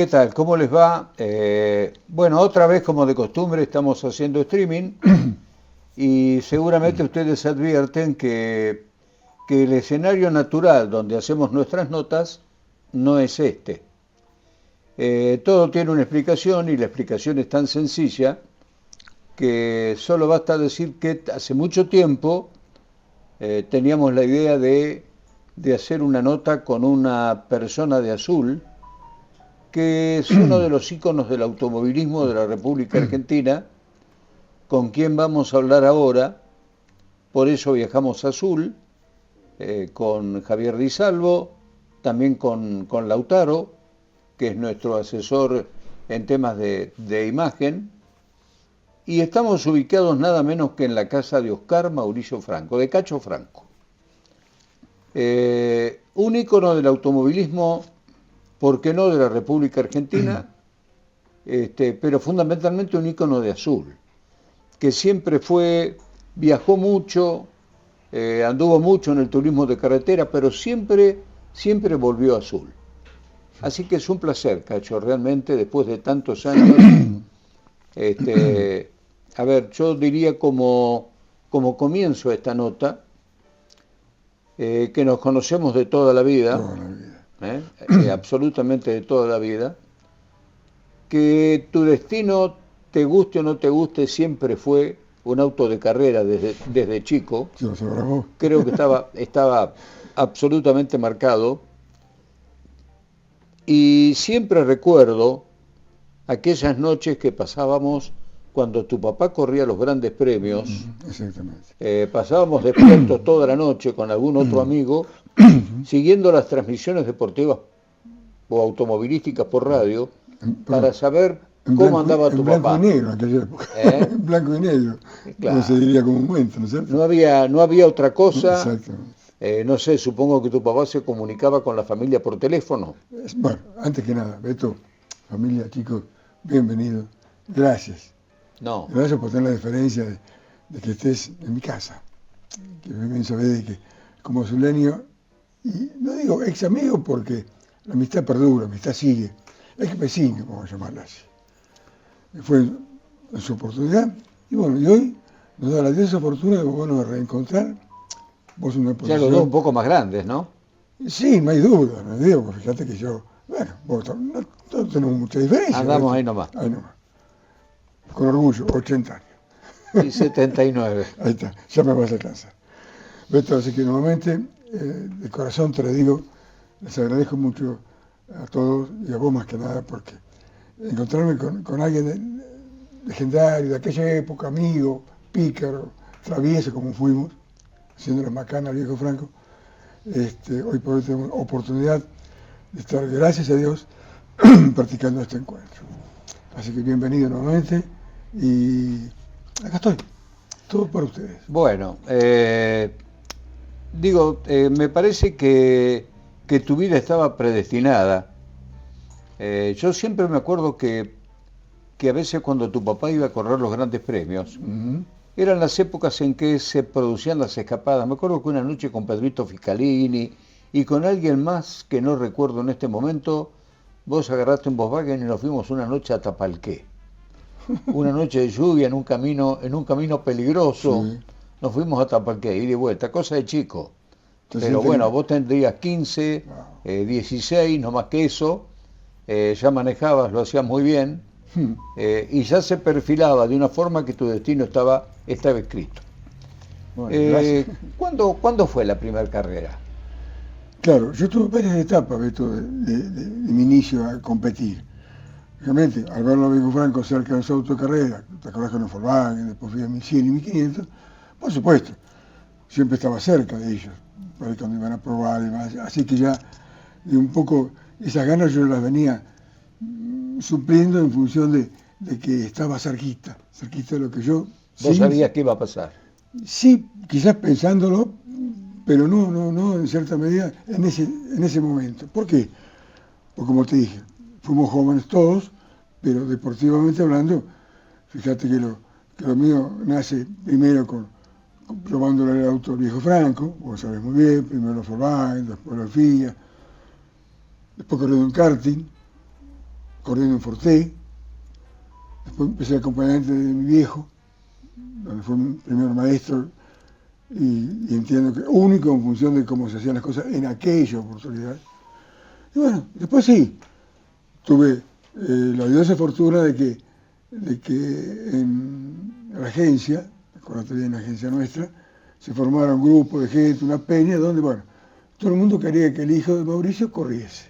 ¿Qué tal? ¿Cómo les va? Bueno, otra vez como de costumbre estamos haciendo streaming y seguramente ustedes advierten que el escenario natural donde hacemos nuestras notas no es este. Todo tiene una explicación y la explicación es tan sencilla que solo basta decir que hace mucho tiempo teníamos la idea de hacer una nota con una persona de azul que es uno de los íconos del automovilismo de la República Argentina, con quien vamos a hablar ahora. Por eso viajamos a Azul, con Javier Di Salvo, también con Lautaro, que es nuestro asesor en temas de imagen, y estamos ubicados nada menos que en la casa de Oscar Mauricio Franco, de Cacho Franco. Un ícono del automovilismo, ¿por qué no de la República Argentina? Pero fundamentalmente un ícono de Azul, que siempre viajó mucho, anduvo mucho en el turismo de carretera, pero siempre volvió a Azul. Así que es un placer, Cacho, realmente, después de tantos años. A ver, yo diría como comienzo esta nota, que nos conocemos de toda la vida. Absolutamente de toda la vida, que tu destino, te guste o no te guste, siempre fue un auto de carrera desde chico. Creo que estaba absolutamente marcado, y siempre recuerdo aquellas noches que pasábamos cuando tu papá corría los grandes premios. Exactamente. Pasábamos despiertos toda la noche con algún otro amigo, siguiendo las transmisiones deportivas o automovilísticas por radio, para saber cómo andaba tu papá. En blanco y negro, en aquella época. En blanco y negro, claro. Como se diría comúnmente, ¿no es cierto? No había otra cosa. Exactamente. No sé, supongo que tu papá se comunicaba con la familia por teléfono. Bueno, antes que nada, Beto, familia, chicos, bienvenidos. Gracias. Gracias por tener la diferencia de que estés en mi casa. Que bien sabés de que como azuleño, y no digo ex amigo porque la amistad perdura, la amistad sigue. Ex vecino, vamos a llamarla así. Fue en su oportunidad. Y bueno, y hoy nos da la diosa fortuna de volvernos a reencontrar. Vos una posición, ya los dos un poco más grandes, ¿no? Sí, no hay duda, no digo, porque fíjate que yo, bueno, vos no tenemos mucha diferencia. Andamos ahí nomás. Ahí nomás. Con orgullo, 80 años. Y 79. Ahí está, ya me vas a alcanzar. Beto, así que nuevamente, de corazón te lo digo, les agradezco mucho a todos y a vos más que nada, porque encontrarme con alguien legendario de aquella época, amigo, pícaro, travieso como fuimos, haciendo la macana al viejo Franco, hoy por hoy tenemos oportunidad de estar, gracias a Dios, practicando este encuentro. Así que bienvenido nuevamente y acá estoy, todo para ustedes. Bueno, me parece que tu vida estaba predestinada. Yo siempre me acuerdo que a veces cuando tu papá iba a correr los grandes premios, eran las épocas en que se producían las escapadas. Me acuerdo que una noche con Pedrito Fiscalini y con alguien más que no recuerdo en este momento, vos agarraste un Volkswagen y nos fuimos una noche a Tapalqué. Una noche de lluvia en un camino peligroso. Sí. Nos fuimos a Tapalqué, ida y vuelta, cosa de chico. Pero bueno, vos tendrías 15, 16, no más que eso. Ya manejabas, lo hacías muy bien. Y ya se perfilaba de una forma que tu destino estaba escrito. Bueno, ¿cuándo fue la primera carrera? Claro, yo tuve varias etapas, Beto, de mi inicio a competir. Realmente, al verlo a Viejo Franco cerca de su auto de carrera, te acordás con el Volkswagen, después fui a 1100 y 1500, por supuesto, siempre estaba cerca de ellos, por ahí cuando iban a probar y demás. Así que ya, un poco, esas ganas yo las venía supliendo en función de que estaba cerquita de lo que yo... ¿Vos sabías qué iba a pasar? Sí, quizás pensándolo, pero no en cierta medida en ese momento. ¿Por qué? Porque como te dije, fuimos jóvenes todos, pero deportivamente hablando, fíjate que lo mío nace primero probándole el auto al viejo Franco, vos sabés muy bien, primero los Volkswagen, después los FIA, después corriendo en karting, corriendo en Forté, después empecé acompañante de mi viejo, donde fue mi primer maestro, y entiendo que único en función de cómo se hacían las cosas en aquella oportunidad. Y bueno, después sí, tuve la odiosa fortuna de que en la agencia, acuérdate bien, la agencia nuestra, se formara un grupo de gente, una peña, donde, bueno, todo el mundo quería que el hijo de Mauricio corriese.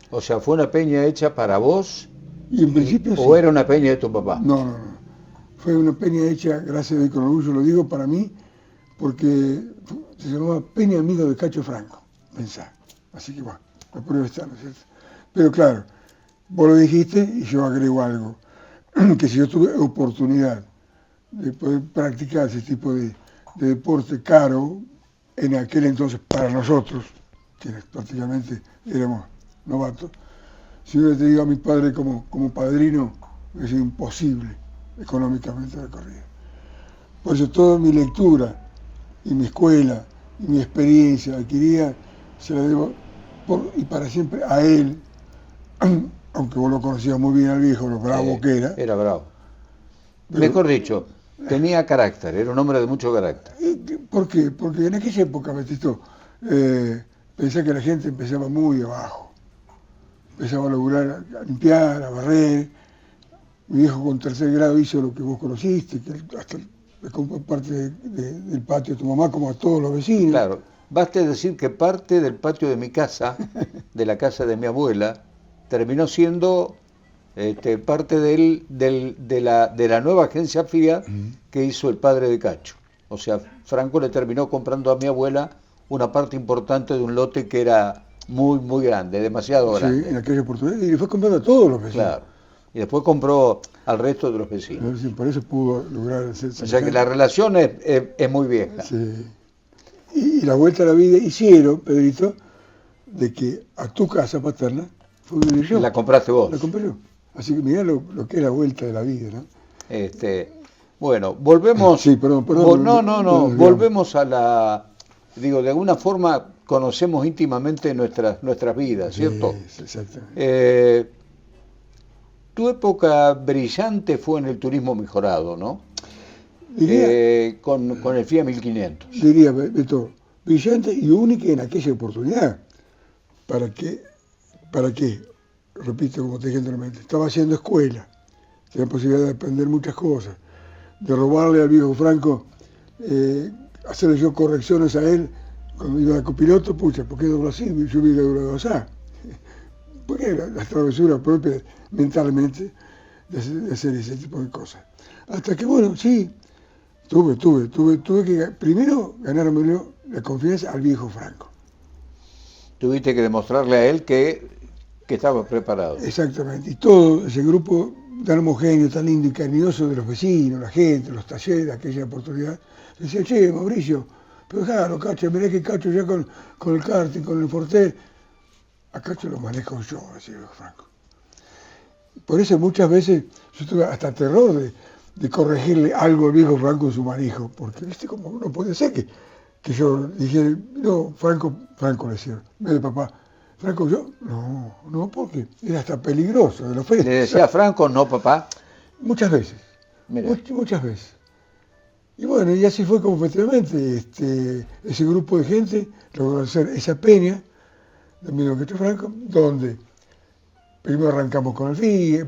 O sea, ¿fue una peña hecha para vos? Y en principio ¿O sí. era una peña de tu papá? No, no, no. Fue una peña hecha, gracias a Dios, con orgullo lo digo, para mí, porque se llamaba Peña Amigo de Cacho Franco, pensá. Así que bueno, la prueba está, ¿no es cierto? Pero claro, vos lo dijiste y yo agrego algo, que si yo tuve oportunidad de poder practicar ese tipo de deporte caro, en aquel entonces para nosotros, quienes prácticamente éramos novatos, si hubiera tenido a mi padre como padrino, hubiera sido imposible económicamente la corrida. Por eso toda mi lectura y mi escuela y mi experiencia adquirida se la debo y para siempre a él, aunque vos lo conocías muy bien al viejo, lo bravo que era. Era bravo. Pero, mejor dicho, tenía carácter, era un hombre de mucho carácter. ¿Por qué? Porque en aquella época, Betito, pensé que la gente empezaba muy abajo. Empezaba a laburar, a limpiar, a barrer. Mi viejo con tercer grado hizo lo que vos conociste, que hasta le compró parte del patio de tu mamá, como a todos los vecinos. Claro, basta decir que parte del patio de mi casa, de la casa de mi abuela, terminó siendo parte de la nueva agencia Fiat que hizo el padre de Cacho. O sea, Franco le terminó comprando a mi abuela una parte importante de un lote que era muy, muy grande, demasiado grande. Sí, en aquella oportunidad, y le fue comprando a todos los vecinos. Claro. Y después compró al resto de los vecinos. Por eso pudo lograr O sea que la relación es muy vieja. Sí. Y la vuelta a la vida hicieron, Pedrito, de que a tu casa paterna fue vivir yo. La compraste vos. La compré yo. Así que mirá lo que es la vuelta de la vida, ¿no? Bueno, volvemos. Sí, perdón. No, volvemos a la. Digo, de alguna forma conocemos íntimamente nuestras vidas, ¿cierto? Sí, exactamente. Tu época brillante fue en el turismo mejorado, ¿no? Diría, Con el Fiat 1500. Diría, Beto, brillante y única en aquella oportunidad. ¿Para qué? Repito, como te dije anteriormente, estaba haciendo escuela, tenía posibilidad de aprender muchas cosas, de robarle al viejo Franco, hacerle yo correcciones a él cuando iba de copiloto, pucha, ¿por qué dobló así? Yo hubiera doblado así. Porque era la travesura propia mentalmente de hacer ese tipo de cosas. Hasta que, bueno, sí, tuve que primero ganarme la confianza al viejo Franco. Tuviste que demostrarle a él que estaba preparado. Exactamente, y todo ese grupo tan homogéneo, tan lindo y cariñoso de los vecinos, la gente, los talleres de aquella oportunidad, decía, che, Mauricio, pero déjalo, Cacho, mirá que Cacho ya con el karting, con el Forté, a Cacho lo manejo yo, decía el viejo Franco. Por eso muchas veces yo tuve hasta terror de corregirle algo al viejo Franco en su manejo, porque viste como no puede ser que yo dijera, no, Franco le decía, mire papá, Franco, yo, no, porque era hasta peligroso de la fe. ¿Le decía a Franco, no papá? Muchas veces, muchas veces. Y bueno, y así fue como efectivamente ese grupo de gente logró hacer esa peña de 1900 Franco, donde primero arrancamos con el FIA,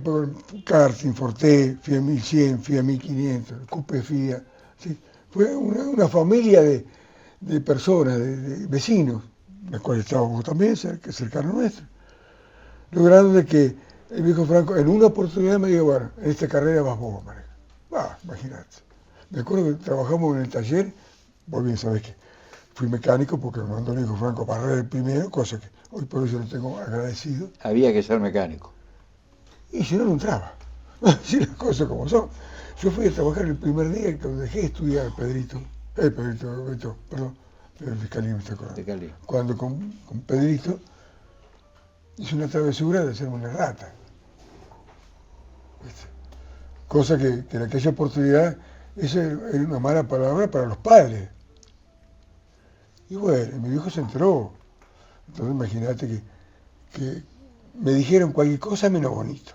karting, Forté, FIA 1100, FIA 1500, Coupe FIA. ¿Sí? Fue una familia de personas, de vecinos, la cual estábamos también cercanos nuestros, logrando de que el viejo Franco en una oportunidad me dijo, bueno, en esta carrera vas vos, María. Imagínate. Me acuerdo que trabajamos en el taller, vos bien sabés que fui mecánico porque me mandó el viejo Franco a barrer el primero, cosa que hoy por eso lo tengo agradecido. Había que ser mecánico. Y si no, no entraba. Así las cosas como son. Yo fui a trabajar el primer día que dejé de estudiar el Fiscalía me está acordando. Cuando con Pedrito hice una travesura de hacerme una rata. ¿Viste? Cosa que en aquella oportunidad, esa era una mala palabra para los padres. Y bueno, mi viejo se enteró. Entonces imagínate que me dijeron cualquier cosa menos bonito.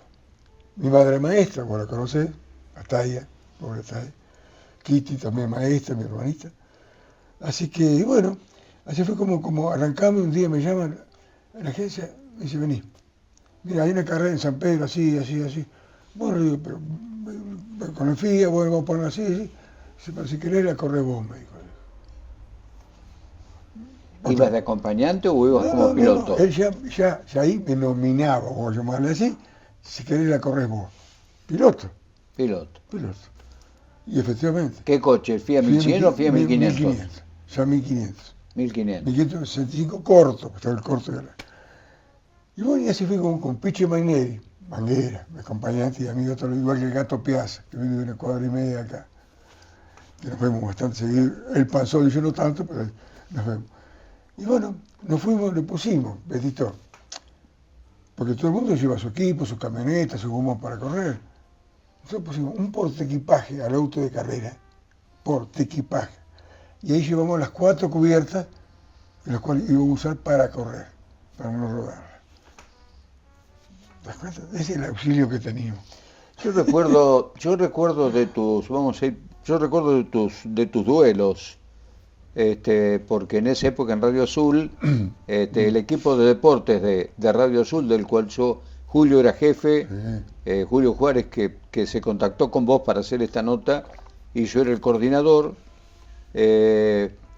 Mi madre maestra, vos la conocés, Ataya, pobre Ataya. Kitty también maestra, mi hermanita. Así que, bueno, así fue como arrancamos. Un día me llaman a la agencia, me dice, vení, mira, hay una carrera en San Pedro, así, así, así. Bueno, digo, pero con el FIA, bueno, vamos a poner así, así. Dice, pero si querés la corres vos, me dijo. ¿Ibas de acompañante o ibas como No, piloto? él ya ahí me nominaba, o llamarle así, si querés la corres vos. Piloto, Piloto. piloto. Y efectivamente. ¿Qué coche? ¿FIA 1100 o FIA 1500? 1500, ya 1500. 1500. 1565 corto, que estaba el corto de la... Y bueno, y así fui con Piche Maineri, Manguera, mi acompañante y amigo, todo, igual que el Gato Piazza, que vive de una cuadra y media acá. Que nos vemos bastante seguido. Él pasó y yo no tanto, pero nos vemos. Y bueno, nos fuimos, le pusimos, Betito, porque todo el mundo lleva su equipo, su camioneta, su goma para correr. Nosotros pusimos un portaequipaje al auto de carrera, portaequipaje. Y ahí llevamos las 4 cubiertas, las cuales íbamos a usar para correr, para no rodar. ¿Te das cuenta? Ese es el auxilio que teníamos. Yo recuerdo de tus, vamos a ir, yo recuerdo de tus duelos, porque en esa época en Radio Azul, el equipo de deportes de Radio Azul, del cual Julio era jefe, Julio Juárez, que se contactó con vos para hacer esta nota, y yo era el coordinador,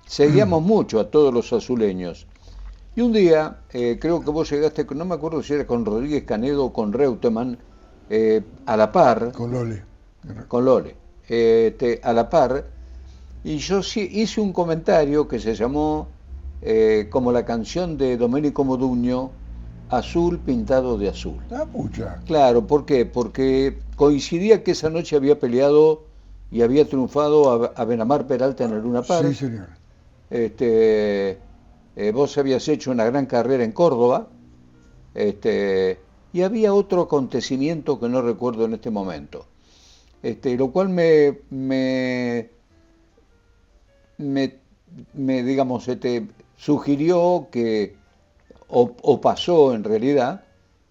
seguíamos mucho a todos los azuleños. Y un día, creo que vos llegaste, no me acuerdo si era con Rodríguez Canedo o con Reutemann, a la par. Con Lole. Con Lole. A la par. Y yo sí hice un comentario que se llamó, como la canción de Domenico Modugno, Azul pintado de azul. Ah, pucha. Claro, ¿por qué? Porque coincidía que esa noche había peleado y había triunfado a Benamar Peralta en el Luna Park. Sí, señor. Vos habías hecho una gran carrera en Córdoba, y había otro acontecimiento que no recuerdo en este momento, lo cual digamos, sugirió que, o pasó en realidad,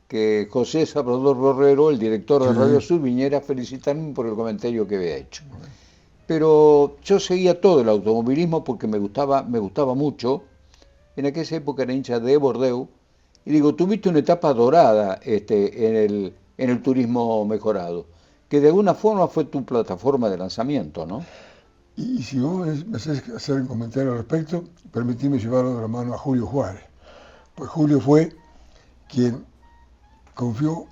que José Salvador Borrero, el director de Radio Sur, viniera a felicitarme por el comentario que había hecho. Pero yo seguía todo el automovilismo porque me gustaba mucho. En aquella época era hincha de Bordeaux, y digo, tuviste una etapa dorada en el turismo mejorado, que de alguna forma fue tu plataforma de lanzamiento, ¿no? Y si vos me haces hacer un comentario al respecto, permitime llevarlo de la mano a Julio Juárez. Pues Julio fue quien confió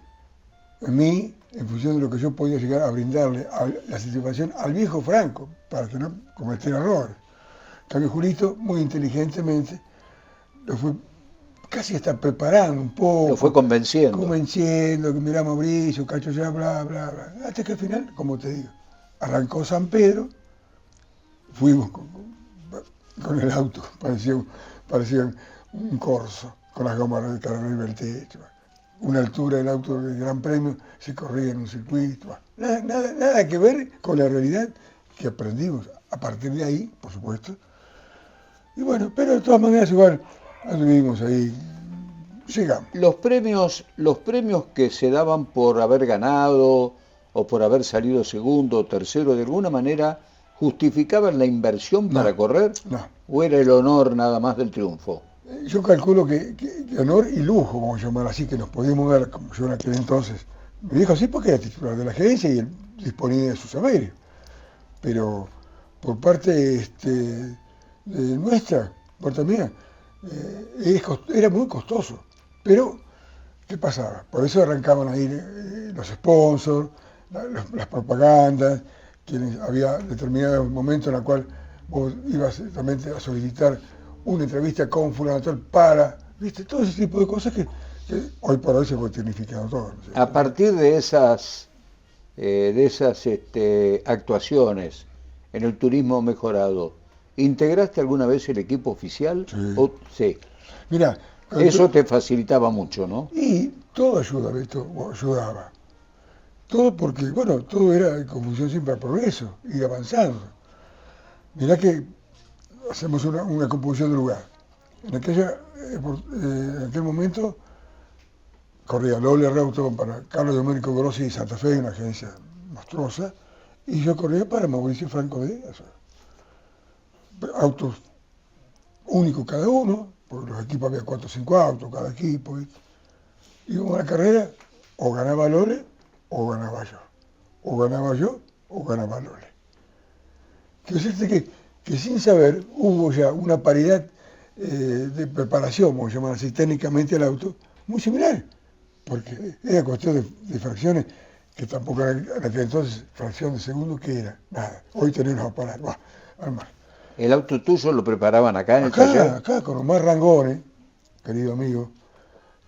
en mí en función de lo que yo podía llegar a brindarle la satisfacción al viejo Franco, para que no cometiera errores. En cambio, Julito, muy inteligentemente, lo fue casi hasta preparando un poco. Lo fue convenciendo. Convenciendo, que mirá Mauricio, Cacho ya, bla, bla, bla. Hasta que al final, como te digo, arrancó San Pedro, fuimos con el auto, parecía un Corso, con las gomas de carga arriba del techo. Una altura del auto del Gran Premio, se corría en un circuito. Nada que ver con la realidad que aprendimos a partir de ahí, por supuesto. Y bueno, pero de todas maneras igual anduvimos ahí, llegamos. Los premios que se daban por haber ganado o por haber salido segundo o tercero, de alguna manera justificaban la inversión para correr, no. ¿O era el honor nada más del triunfo? Yo calculo que honor y lujo, vamos a llamar así, que nos podíamos dar, como yo en aquel entonces. Me dijo así porque era titular de la agencia y él disponía de sus saberes. Pero por parte nuestra, por parte mía, era muy costoso. Pero, ¿qué pasaba? Por eso arrancaban ahí los sponsors, las propagandas, quienes había determinados momentos en los cuales vos ibas realmente a solicitar una entrevista con fulano tal para, ¿viste? Todo ese tipo de cosas que hoy por hoy se fue tecnificando todo. ¿No? A partir de esas actuaciones en el turismo mejorado, ¿integraste alguna vez el equipo oficial? Sí. Sí. Mirá, eso te facilitaba mucho, ¿no? Y todo ayudaba. Todo porque, bueno, todo era con función siempre al progreso, ir avanzando. Mirá que hacemos una composición de lugar. En aquel momento corría doble auto para Carlos Domenico Grossi de Santa Fe, una agencia monstruosa, y yo corría para Mauricio Franco de autos únicos cada uno, porque los equipos había 4 o 5 autos cada equipo. Íbamos a la carrera, o ganaba Lole, o ganaba yo. O ganaba yo, o ganaba Lole. Quiero decirte que sin saber hubo ya una paridad de preparación, vamos a llamar así técnicamente, el auto, muy similar, porque era cuestión de fracciones, que tampoco era en aquel entonces fracción de segundo, que era nada. Hoy tenemos a parar, va, al mar. ¿El auto tuyo lo preparaban acá en el taller? Acá, con Omar Rangone, querido amigo,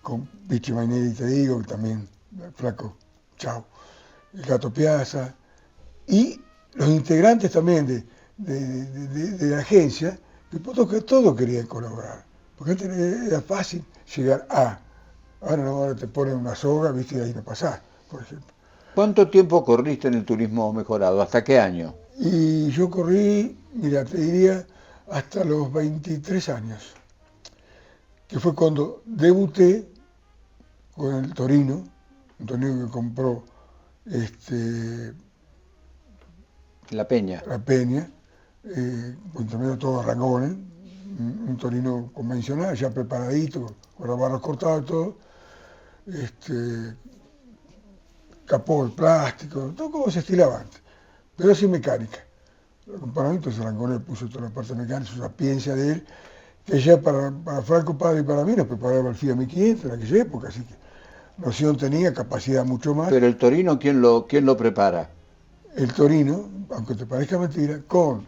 con Vichy Maineri, te digo, también el flaco, chao, el Gato Piazza, y los integrantes también de la agencia, que todos querían colaborar, porque antes era fácil llegar a, ahora no, ahora te ponen una soga, viste, y ahí no pasás, por ejemplo. ¿Cuánto tiempo corriste en el turismo mejorado? ¿Hasta qué año? Y yo corrí, mira, te diría, hasta los 23 años, que fue cuando debuté con el Torino, un Torino que compró La Peña. La Peña, con intermedio todo Rangone, un Torino convencional, ya preparadito, con los barros cortados y todo, capó el plástico, todo como se estilaba antes, pero sin mecánica. El comparamiento, Rangone puso toda la parte mecánica, su sapiencia de él, que ya para Franco Padre y para mí nos preparaba el Fiat 1500 en aquella época, así que noción tenía, capacidad mucho más. Pero el Torino, ¿quién lo prepara? El Torino, aunque te parezca mentira, con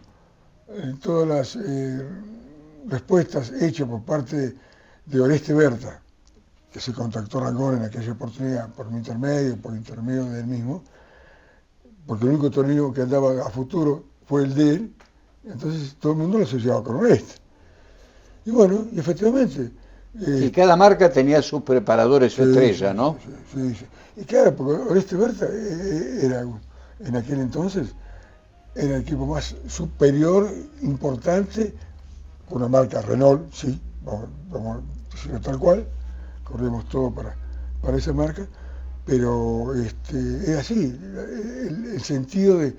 todas las respuestas hechas por parte de Oreste Berta, que se contactó Rangone en aquella oportunidad por mi intermedio, por intermedio de él mismo, porque el único Torino que andaba a futuro fue el de él, entonces todo el mundo lo asociaba con Oreste. Y bueno, y efectivamente... y cada marca tenía sus preparadores estrella, ¿no? Sí. Y claro, porque Oreste Berta era, en aquel entonces, era el equipo más superior, importante, con una marca Renault, sí, vamos a decirlo tal cual, corremos todo para esa marca, pero es así, el sentido de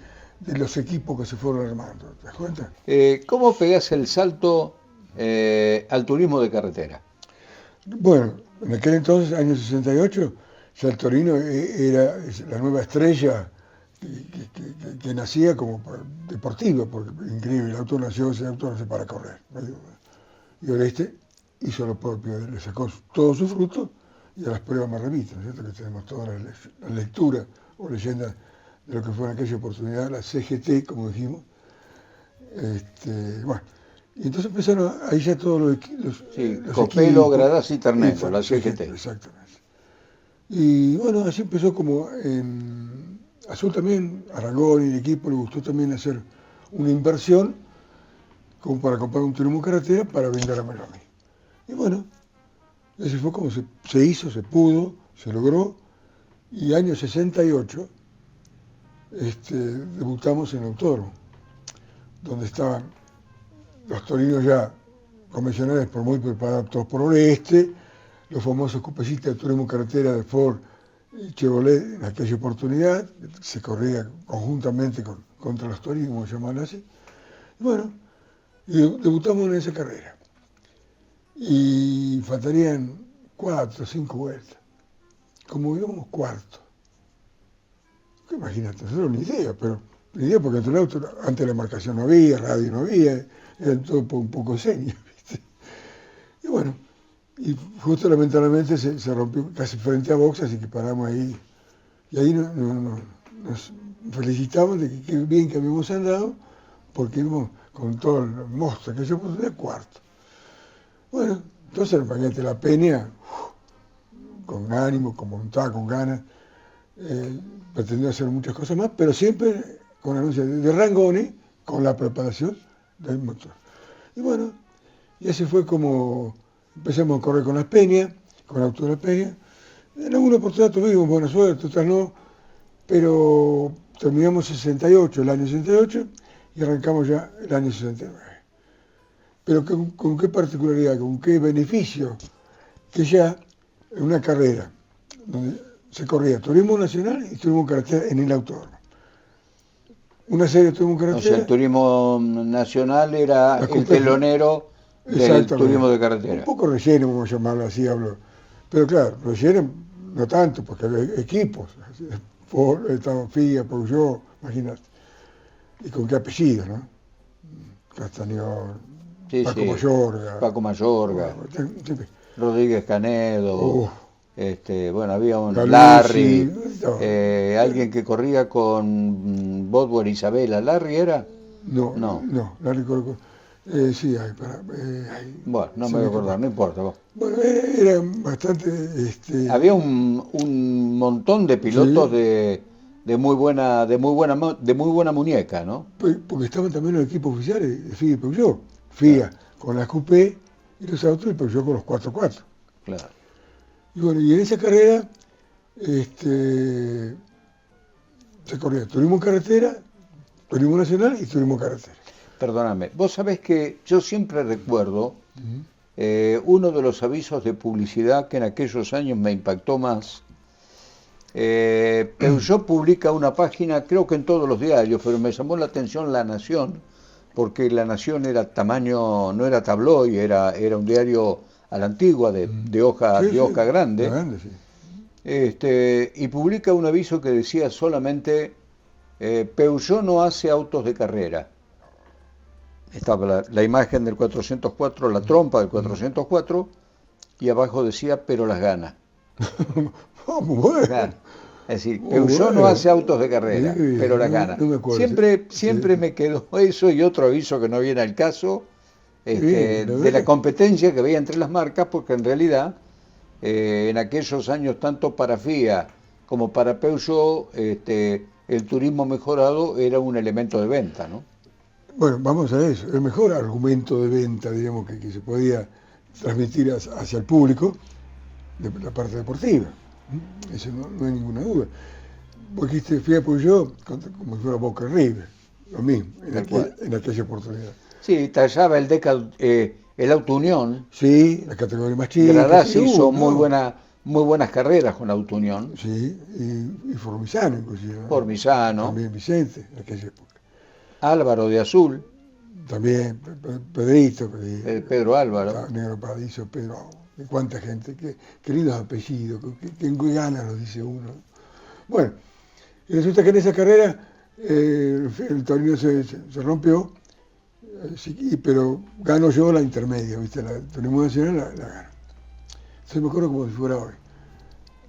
los equipos que se fueron armando, ¿te das cuenta? ¿Cómo pegás el salto al turismo de carretera? Bueno, en aquel entonces, año 68, ya el Torino era la nueva estrella que nacía como deportivo, porque increíble, el auto nació, ese auto nació para correr. Y Oreste hizo lo propio, le sacó todo su fruto y a las pruebas me remito, ¿no es cierto? Que tenemos toda la lectura o leyenda de lo que fue en aquella oportunidad, la CGT, como dijimos. Bueno, y entonces empezaron ahí ya todos los Copelo, Gradasi y Ternero, la CGT. Exactamente. Y bueno, así empezó como Azul también, a Rangone y el equipo le gustó también hacer una inversión como para comprar un turismo carretera para brindármelo a mí. Y bueno, así fue como se hizo, se pudo, se logró, y año 68 debutamos en el Autódromo, donde estaban los torinos ya convencionales por muy preparados todos por Oreste, los famosos cupecitas de turismo carretera de Ford y Chevrolet en aquella oportunidad, se corría conjuntamente contra los torinos, como llamarlo así. Y bueno, debutamos en esa carrera. Y faltarían 4 o 5 vueltas. Como íbamos cuarto. Imagínate, no ni idea, pero ni idea porque entre el auto, antes la marcación no había, radio no había, era todo un poco señas, ¿viste? Y bueno, y justo lamentablemente se rompió casi frente a box, así que paramos ahí. Y ahí nos felicitamos de que qué bien que habíamos andado, porque íbamos con todo el monstruo que yo puse de cuarto. Bueno, entonces imagínate la Peña, con ánimo, con voluntad, con ganas, pretendió hacer muchas cosas más, pero siempre con anuncios de Rangone, con la preparación del motor. Y bueno, y así fue como empezamos a correr con las Peñas, con el auto de la Peña. En alguna oportunidad tuvimos buena suerte, otras no, pero terminamos el año 68, y arrancamos ya el año 69. Pero con qué particularidad, con qué beneficio, que ya en una carrera donde se corría turismo nacional y turismo carretera en el autódromo. Una serie de turismo O sea, carretera. el turismo nacional era La el Copa- telonero del Exactamente. turismo de Un carretera. poco relleno, vamos a llamarlo así, hablo. Pero claro, relleno no tanto, porque había equipos. Estaba FIA, Peugeot, imagínate. ¿Y con qué apellido, no? Castañón, Sí, Paco sí. Mayorga. Paco Mayorga, Siempre. Rodríguez Canedo, bueno, había un Galucci, Larry, no. alguien que corría con Boswell Isabela. ¿Larry era? No, No. no, la recuerdo. Sí, Bueno, no se me voy a me acordar, no importa. Vos. bueno, era bastante, Había un montón de pilotos sí, de muy buena muñeca, ¿no? porque estaban también los equipos oficiales de FIA y Peugeot. Claro, FIA con las coupé y los autos y Peugeot con los 4x4. claro. Y bueno, y en esa carrera se corría turismo en carretera, turismo nacional y turismo en carretera. Perdóname, vos sabés que yo siempre recuerdo uno de los avisos de publicidad que en aquellos años me impactó más. Peugeot publica una página, creo que en todos los diarios, pero me llamó la atención La Nación, porque La Nación era tamaño, no era tabloide, era un diario a la antigua, de hoja, Sí, de hoja grande, grande, sí. y publica un aviso que decía solamente, Peugeot no hace autos de carrera. Estaba la imagen del 404, la trompa del 404, y abajo decía, pero las gana. Oh, muy bueno. Claro. Es decir, Muy Peugeot no bueno. hace autos de carrera, Mirá qué bien, pero las no, gana. no me acuerdo. Siempre Sí. me quedó eso y otro aviso que no viene al caso, Sí, de la competencia que había entre las marcas, porque en realidad, en aquellos años, tanto para FIA como para Peugeot, el turismo mejorado era un elemento de venta, ¿no? Bueno, vamos a eso. El mejor argumento de venta, digamos, que se podía transmitir hacia el público, de la parte deportiva. Eso no hay ninguna duda. Vos dijiste FIA Peugeot como si fuera Boca River, lo mismo, en aquella oportunidad. Sí, tallaba el Auto Unión. Sí, la categoría más chica. Gradasi hizo no. muy buenas carreras con Auto Unión. Sí, y Formisano inclusive. ¿no? Formisano. También Vicente, en aquella época. Álvaro de Azul. También Pedrito. Pedro Álvaro. Negro Paradiso, Pedro. Cuánta gente, qué lindos apellidos, qué ganas los dice uno. Bueno, y resulta que en esa carrera el Torino se rompió, pero gano yo la intermedia, ¿viste? La Turismo Nacional la gano. Entonces me acuerdo como si fuera hoy.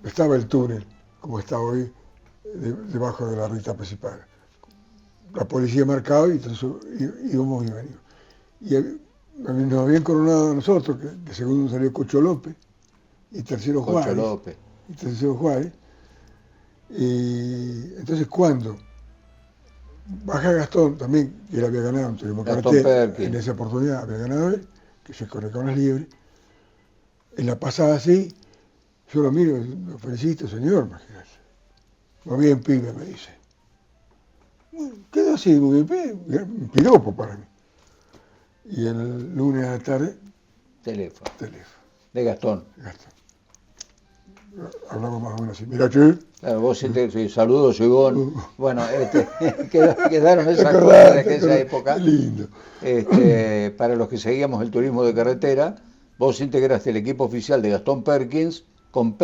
Estaba el túnel, como está hoy, debajo de la ruta principal. La policía marcaba y entonces íbamos y veníamos. Y nos habían coronado a nosotros, que segundo salió Cocho López, y tercero Juárez. Cocho López. Y tercero Juárez. Y entonces cuando baja Gastón también, que él había ganado un turismo carretera, en esa oportunidad había ganado él, que se corre con las libres, en la pasada así, yo lo miro, lo felicito, señor, imagínate. Muy bien, pibe, me dice. Bueno, quedó así, muy bien, un piropo para mí. Y el lunes a la tarde, teléfono. De Gastón. Hablamos más o menos así. Mira, che. Claro, vos sí, saludos, Sigón. Bueno, quedaron esas cosas de aquella época. Qué lindo. Para los que seguíamos el turismo de carretera, vos integraste el equipo oficial de Gastón Perkins, con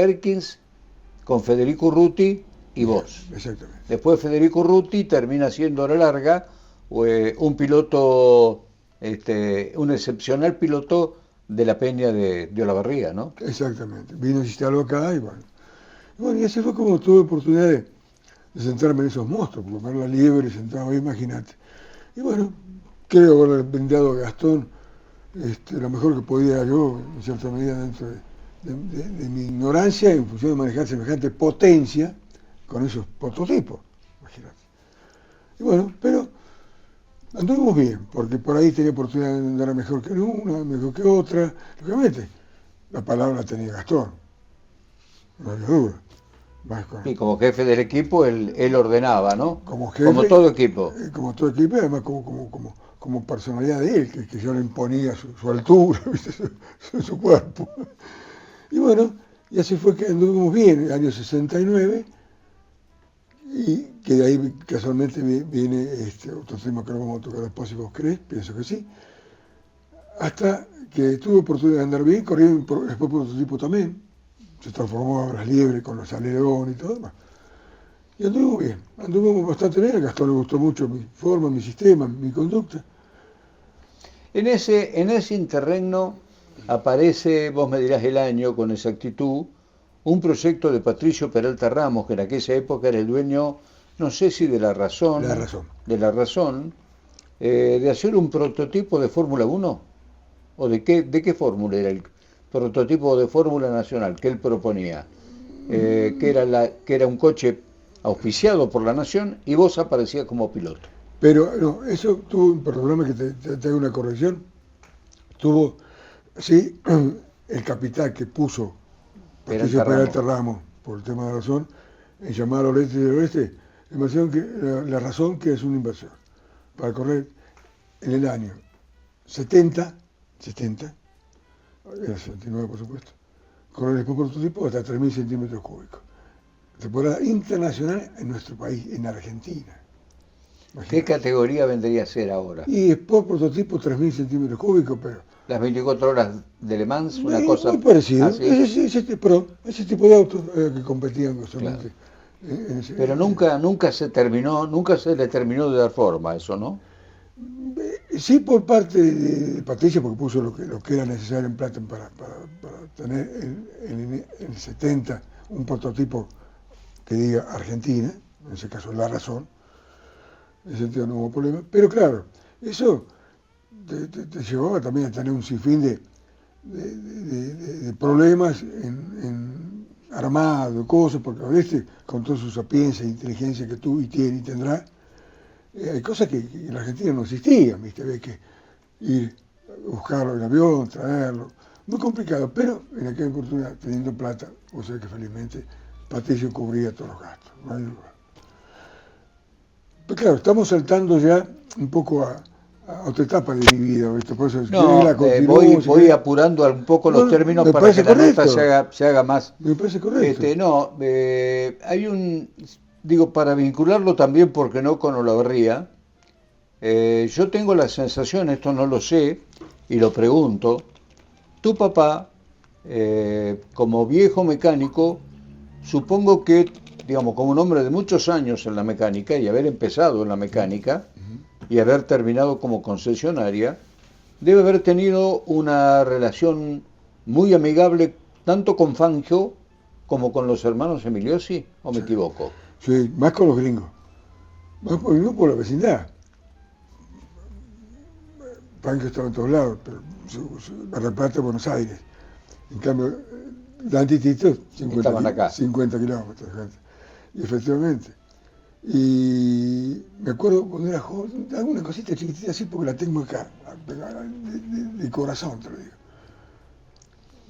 Federico Urruti y vos. Exactamente. Después Federico Urruti termina siendo a la larga un piloto, un excepcional piloto de la Peña de Olavarría, ¿no? Exactamente. Vino a instaló acá y bueno. Y así fue como tuve oportunidad de sentarme en esos monstruos, porque ver la liebre sentado ahí, imagínate. Y bueno, creo haber brindado a Gastón lo mejor que podía yo, en cierta medida, dentro de mi ignorancia, en función de manejar semejante potencia con esos prototipos, imagínate. Y bueno, pero anduvimos bien, porque por ahí tenía oportunidad de andar mejor que una, mejor que otra. Lógicamente, la palabra la tenía Gastón, no había duda. Y como jefe del equipo, él ordenaba, ¿no? Como jefe, como todo equipo. Como todo equipo, además como personalidad de él, que yo le imponía su altura, su cuerpo. Y bueno, Y así fue que anduvimos bien, en el año 69, y que de ahí casualmente viene otro tema que lo vamos a tocar después si vos querés, pienso que sí, hasta que tuve oportunidad de andar bien, corrí después por prototipo también, se transformó a Bras Liebre con los alerones y todo demás. Y anduvimos bien, anduvimos bastante bien, a Gastón le gustó mucho mi forma, mi sistema, mi conducta. En ese interregno aparece, vos me dirás el año con exactitud, un proyecto de Patricio Peralta Ramos, que en aquella época era el dueño, no sé si de La La Razón, razón. de hacer un prototipo de Fórmula 1, o de qué fórmula era el prototipo de Fórmula Nacional que él proponía, que era un coche auspiciado por la Nación y vos aparecías como piloto. Pero no, eso tuvo, perdóname que te haga una corrección, tuvo, sí, el capital que puso Patricio Peralta Ramos, por el tema de la razón, en llamar al oeste y al oeste, la razón que es una inversión, para correr en el año 70, era 69 por supuesto, correr después prototipo hasta 3.000 centímetros cúbicos. Temporada internacional en nuestro país, en Argentina. Imagínate. ¿Qué categoría vendría a ser ahora? Y después prototipo 3.000 centímetros cúbicos, pero... Las 24 horas de Le Mans, una cosa... Muy parecido, así. ese tipo de autos que competían solamente. Claro. Pero nunca se le terminó de dar forma a eso, ¿no? Sí, por parte de Patricia, porque puso lo que era necesario en plata para tener en el 70 un prototipo que diga Argentina, en ese caso La Razón, en ese sentido no hubo problema, pero claro, eso te llevaba también a tener un sinfín de problemas en armado, cosas, porque a veces con toda su sapiencia e inteligencia que tú y tiene y tendrá, hay cosas que en la Argentina no existían, ¿viste? Había que ir a buscarlo en avión, traerlo, muy complicado, pero en aquella oportunidad, teniendo plata, o sea que felizmente Patricio cubría todos los gastos, no hay duda. Pero claro, estamos saltando ya un poco a otra etapa de mi vida, ¿viste? Por eso, no, voy apurando un poco los términos para que la nota se haga más. Me parece correcto. Digo, para vincularlo también, porque no con Olavarría, yo tengo la sensación, esto no lo sé, y lo pregunto, tu papá, como viejo mecánico, supongo que, digamos, como un hombre de muchos años en la mecánica y haber empezado en la mecánica, y haber terminado como concesionaria, debe haber tenido una relación muy amigable tanto con Fangio como con los hermanos Emiliosi, ¿o me equivoco? Sí, más con los gringos, más por la vecindad. Fangio estaba en todos lados, pero Mar del Plata, Buenos Aires. En cambio, Dante y Tito, 50 kilómetros. Y efectivamente. Y me acuerdo cuando era joven, alguna cosita chiquitita así porque la tengo acá, de corazón te lo digo.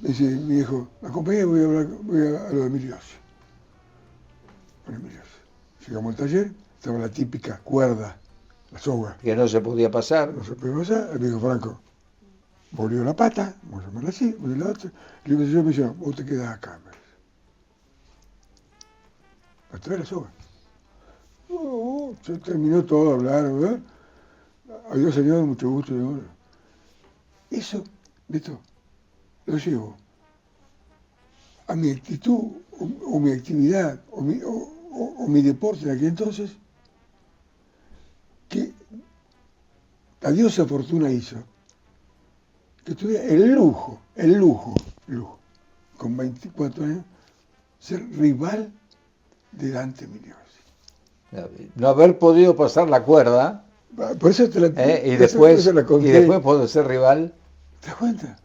Me dice mi hijo, acompáñame, voy a lo de Emiliosi. Bueno, Emiliosi. Llegamos al taller, estaba la típica cuerda, la soga. Que no se podía pasar. No se podía pasar, el dijo Franco, volvió la pata, vamos a llamarla así, volvió la otra, y yo me dice, vos te quedás acá, me dice. Me trae la soga. Se terminó todo de hablar, ¿verdad? Adiós, señor, mucho gusto. Eso, Beto, lo llevo a mi actitud, o mi actividad, o mi deporte en aquel entonces, que la diosa Fortuna hizo, que tuviera el lujo, con 24 años, ser rival de Dante Emiliosi. No haber podido pasar la cuerda, por eso y después poder ser rival. ¿Te das cuenta?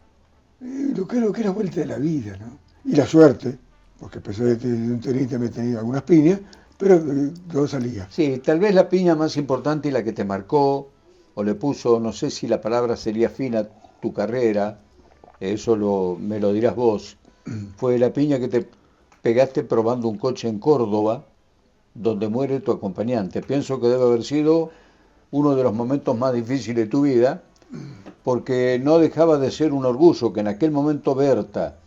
Lo que era vuelta de la vida, ¿no? Y la suerte, porque a pesar de tener un tenista me he tenido algunas piñas, pero todo salía. Sí, tal vez la piña más importante y la que te marcó, o le puso, no sé si la palabra sería fin a tu carrera, eso me lo dirás vos, fue la piña que te pegaste probando un coche en Córdoba, donde muere tu acompañante. Pienso que debe haber sido uno de los momentos más difíciles de tu vida, porque no dejaba de ser un orgullo que en aquel momento Berta,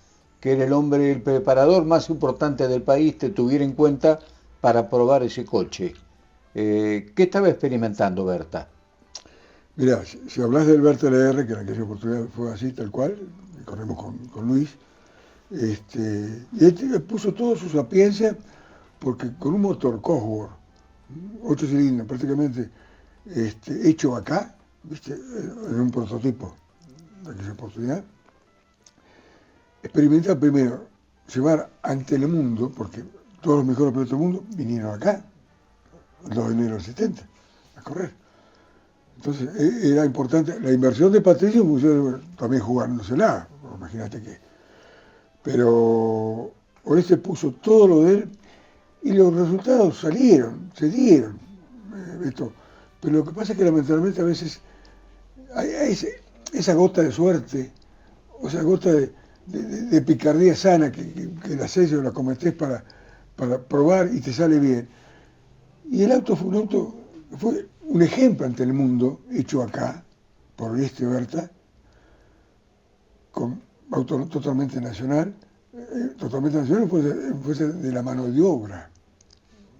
que era el hombre, el preparador más importante del país, te tuviera en cuenta para probar ese coche. ¿Qué estaba experimentando Berta? Mirá, si hablas del Berta LR, que en aquella oportunidad fue así, tal cual, y corremos con Luis, y él puso toda su sapiencia, porque con un motor Cosworth, 8 cilindros prácticamente, hecho acá, ¿viste? En un prototipo de aquella oportunidad, experimentar primero, llevar ante el mundo, porque todos los mejores pilotos del mundo vinieron acá, el 2 de enero del 70, a correr. Entonces era importante, la inversión de Patricio también jugándosela, imagínate que. Pero Oreste puso todo lo de él y los resultados salieron, se dieron. Esto. Pero lo que pasa es que lamentablemente a veces hay esa gota de suerte, o esa gota de picardía sana que la haces o la cometés para probar y te sale bien. Y el auto fue un ejemplo ante el mundo, hecho acá, por Berta, con auto totalmente nacional fue de la mano de obra.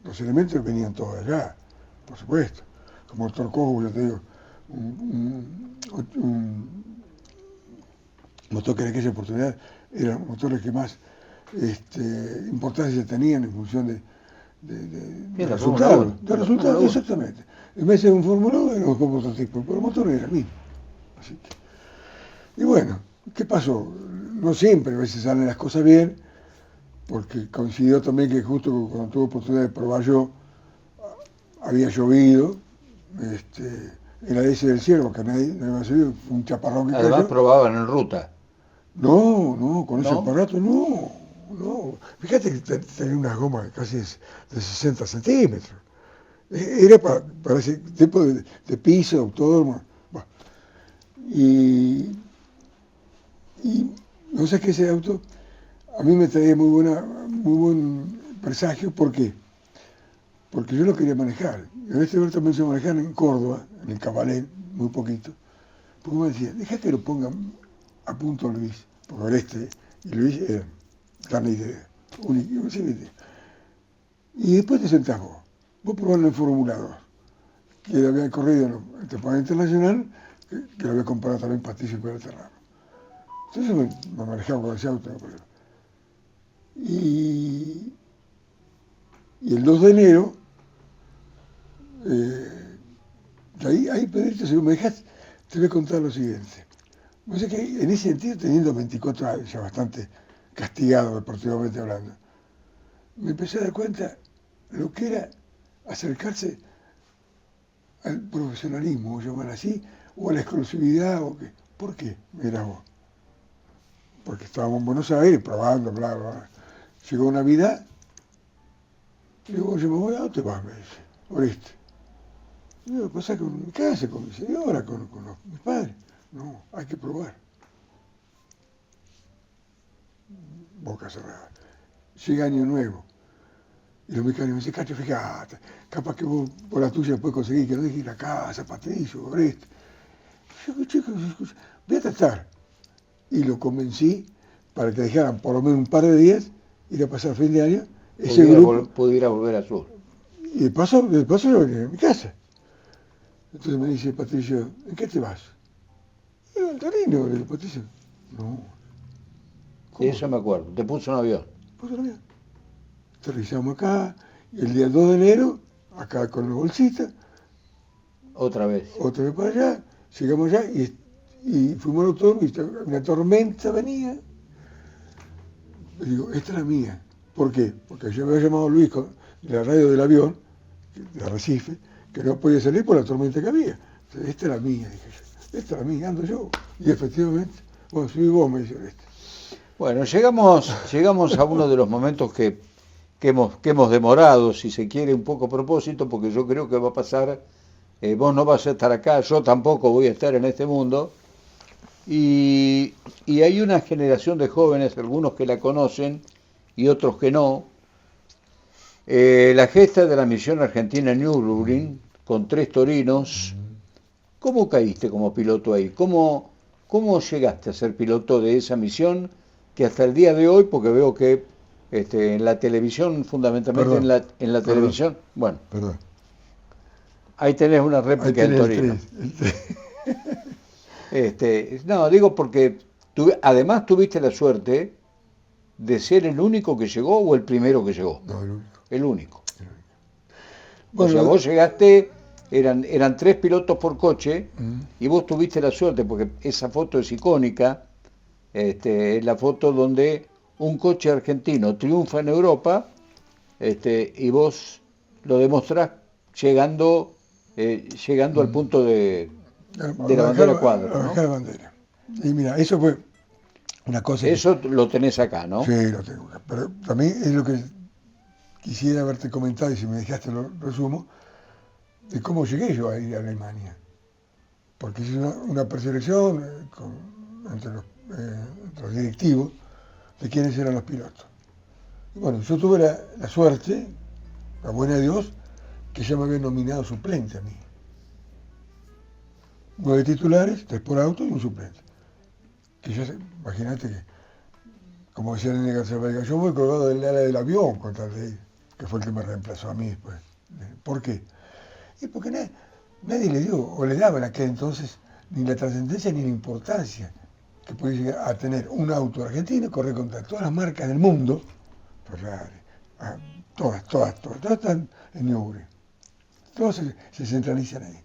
Los elementos venían todos allá, por supuesto. Como el Torco, yo te digo, un motor que en aquella oportunidad eran motores que más importancia tenían en función de resultados. De resultados, exactamente. En vez de un Fórmula 1 era un prototipo, pero el motor era el mismo. Así que, y bueno, ¿qué pasó? No siempre a veces salen las cosas bien, porque coincidió también que justo cuando tuve oportunidad de probar yo, había llovido, era ese del cielo, que nadie había sabido, fue un chaparrón que Además cayó. probaban en ruta. No, con ese ¿No? aparato no. Fíjate que tenía unas gomas casi de 60 centímetros. Era para ese tipo de piso, autódromo. Bueno. Y no sé qué ese auto a mí me traía muy buen presagio. ¿Por qué? Porque yo lo quería manejar. En este momento me hizo manejar en Córdoba, en el Cabalén, muy poquito. Porque me decía, deja que lo pongan a punto Luis, porque y Luis eran carne y idea, único, y después te sentás vos probarlo en Fórmula 2, que él había corrido en el temporada internacional, que lo había comprado también Patricio Pérez Terrano. Entonces me manejaba con ese auto, y el 2 de enero, ahí Pedrito, si me dejas, te voy a contar lo siguiente. No sé que en ese sentido, teniendo 24 años, ya bastante castigado deportivamente hablando, me empecé a dar cuenta lo que era acercarse al profesionalismo, o llamar así, o a la exclusividad, o qué. ¿Por qué? Mirá vos. Porque estábamos en Buenos Aires probando, bla, bla, bla. Llegó Navidad, y digo, yo me voy, ¿a dónde vas? Me dice, Oreste. Y digo, pasa con mi casa, con mi señora, con mis padres. No, hay que probar. Boca cerrada. Llega Año Nuevo. Y los mexicanos me dicen, Cacho, fíjate, capaz que vos por la tuya puedes conseguir que no dejes la casa, Patricio, Oreste. Yo digo, chicos, voy a tratar. Y lo convencí para que dejaran por lo menos un par de días, ir a pasar fin de año, ese grupo. Pudiera volver al sur. Y de paso yo venía a mi casa. Entonces me dice Patricio, ¿en qué te vas? En Torino, le digo, Patricio. No. ¿Cómo? Eso me acuerdo. Te puso un avión. Puso un avión. Aterrizamos acá, y el día 2 de enero, acá con la bolsita. Otra vez para allá, llegamos allá y fuimos al autódromo y una tormenta venía. Y digo, esta es la mía. ¿Por qué? Porque yo me había llamado Luis de la radio del avión, de Arrecife, que no podía salir por la tormenta que había. Entonces, esta es la mía, dije yo. Esta es la mía, ando yo. Y efectivamente, bueno, subí vos, me dice este. Bueno, llegamos a uno de los momentos que hemos demorado, si se quiere, un poco a propósito, porque yo creo que va a pasar, vos no vas a estar acá, yo tampoco voy a estar en este mundo, y hay una generación de jóvenes, algunos que la conocen y otros que no. La gesta de la misión argentina en Nürburgring, con 3 torinos. ¿Cómo caíste como piloto ahí? ¿Cómo llegaste a ser piloto de esa misión que hasta el día de hoy, porque veo que en la televisión, fundamentalmente Perdón, en la perdón. televisión, bueno, Perdón. ahí tenés una Ahí réplica del tenés el Torino. 3. No, digo porque además tuviste la suerte de ser el único que llegó o el primero que llegó. No, el único. El único. O sea, Bueno, vos llegaste, eran 3 pilotos por coche mm, y vos tuviste la suerte, porque esa foto es icónica, es la foto donde un coche argentino triunfa en Europa, y vos lo demostrás llegando al punto de la bandera cuadro, ¿no? bajar la bandera. Y mira, eso fue una cosa que... Eso lo tenés acá, ¿no? Sí, lo tengo acá. Pero también es lo que quisiera haberte comentado, y si me dejaste lo resumo, de cómo llegué yo a ir a Alemania. Porque hice una preselección entre los directivos de quiénes eran los pilotos. Y bueno, yo tuve la suerte, la buena de Dios, que ya me habían nominado suplente a mí. 9 titulares, 3 por auto y un suplente. Que ya, imagínate que, como decía Nene García Vega, yo voy colgado del ala del avión con tal de ir, que fue el que me reemplazó a mí después. ¿Por qué? Y porque nadie le dio, o le daba en aquel entonces, ni la trascendencia ni la importancia que podía llegar a tener un auto argentino, correr contra todas las marcas del mundo, Ferrari, todas están en Newbury. Todas se centralizan ahí.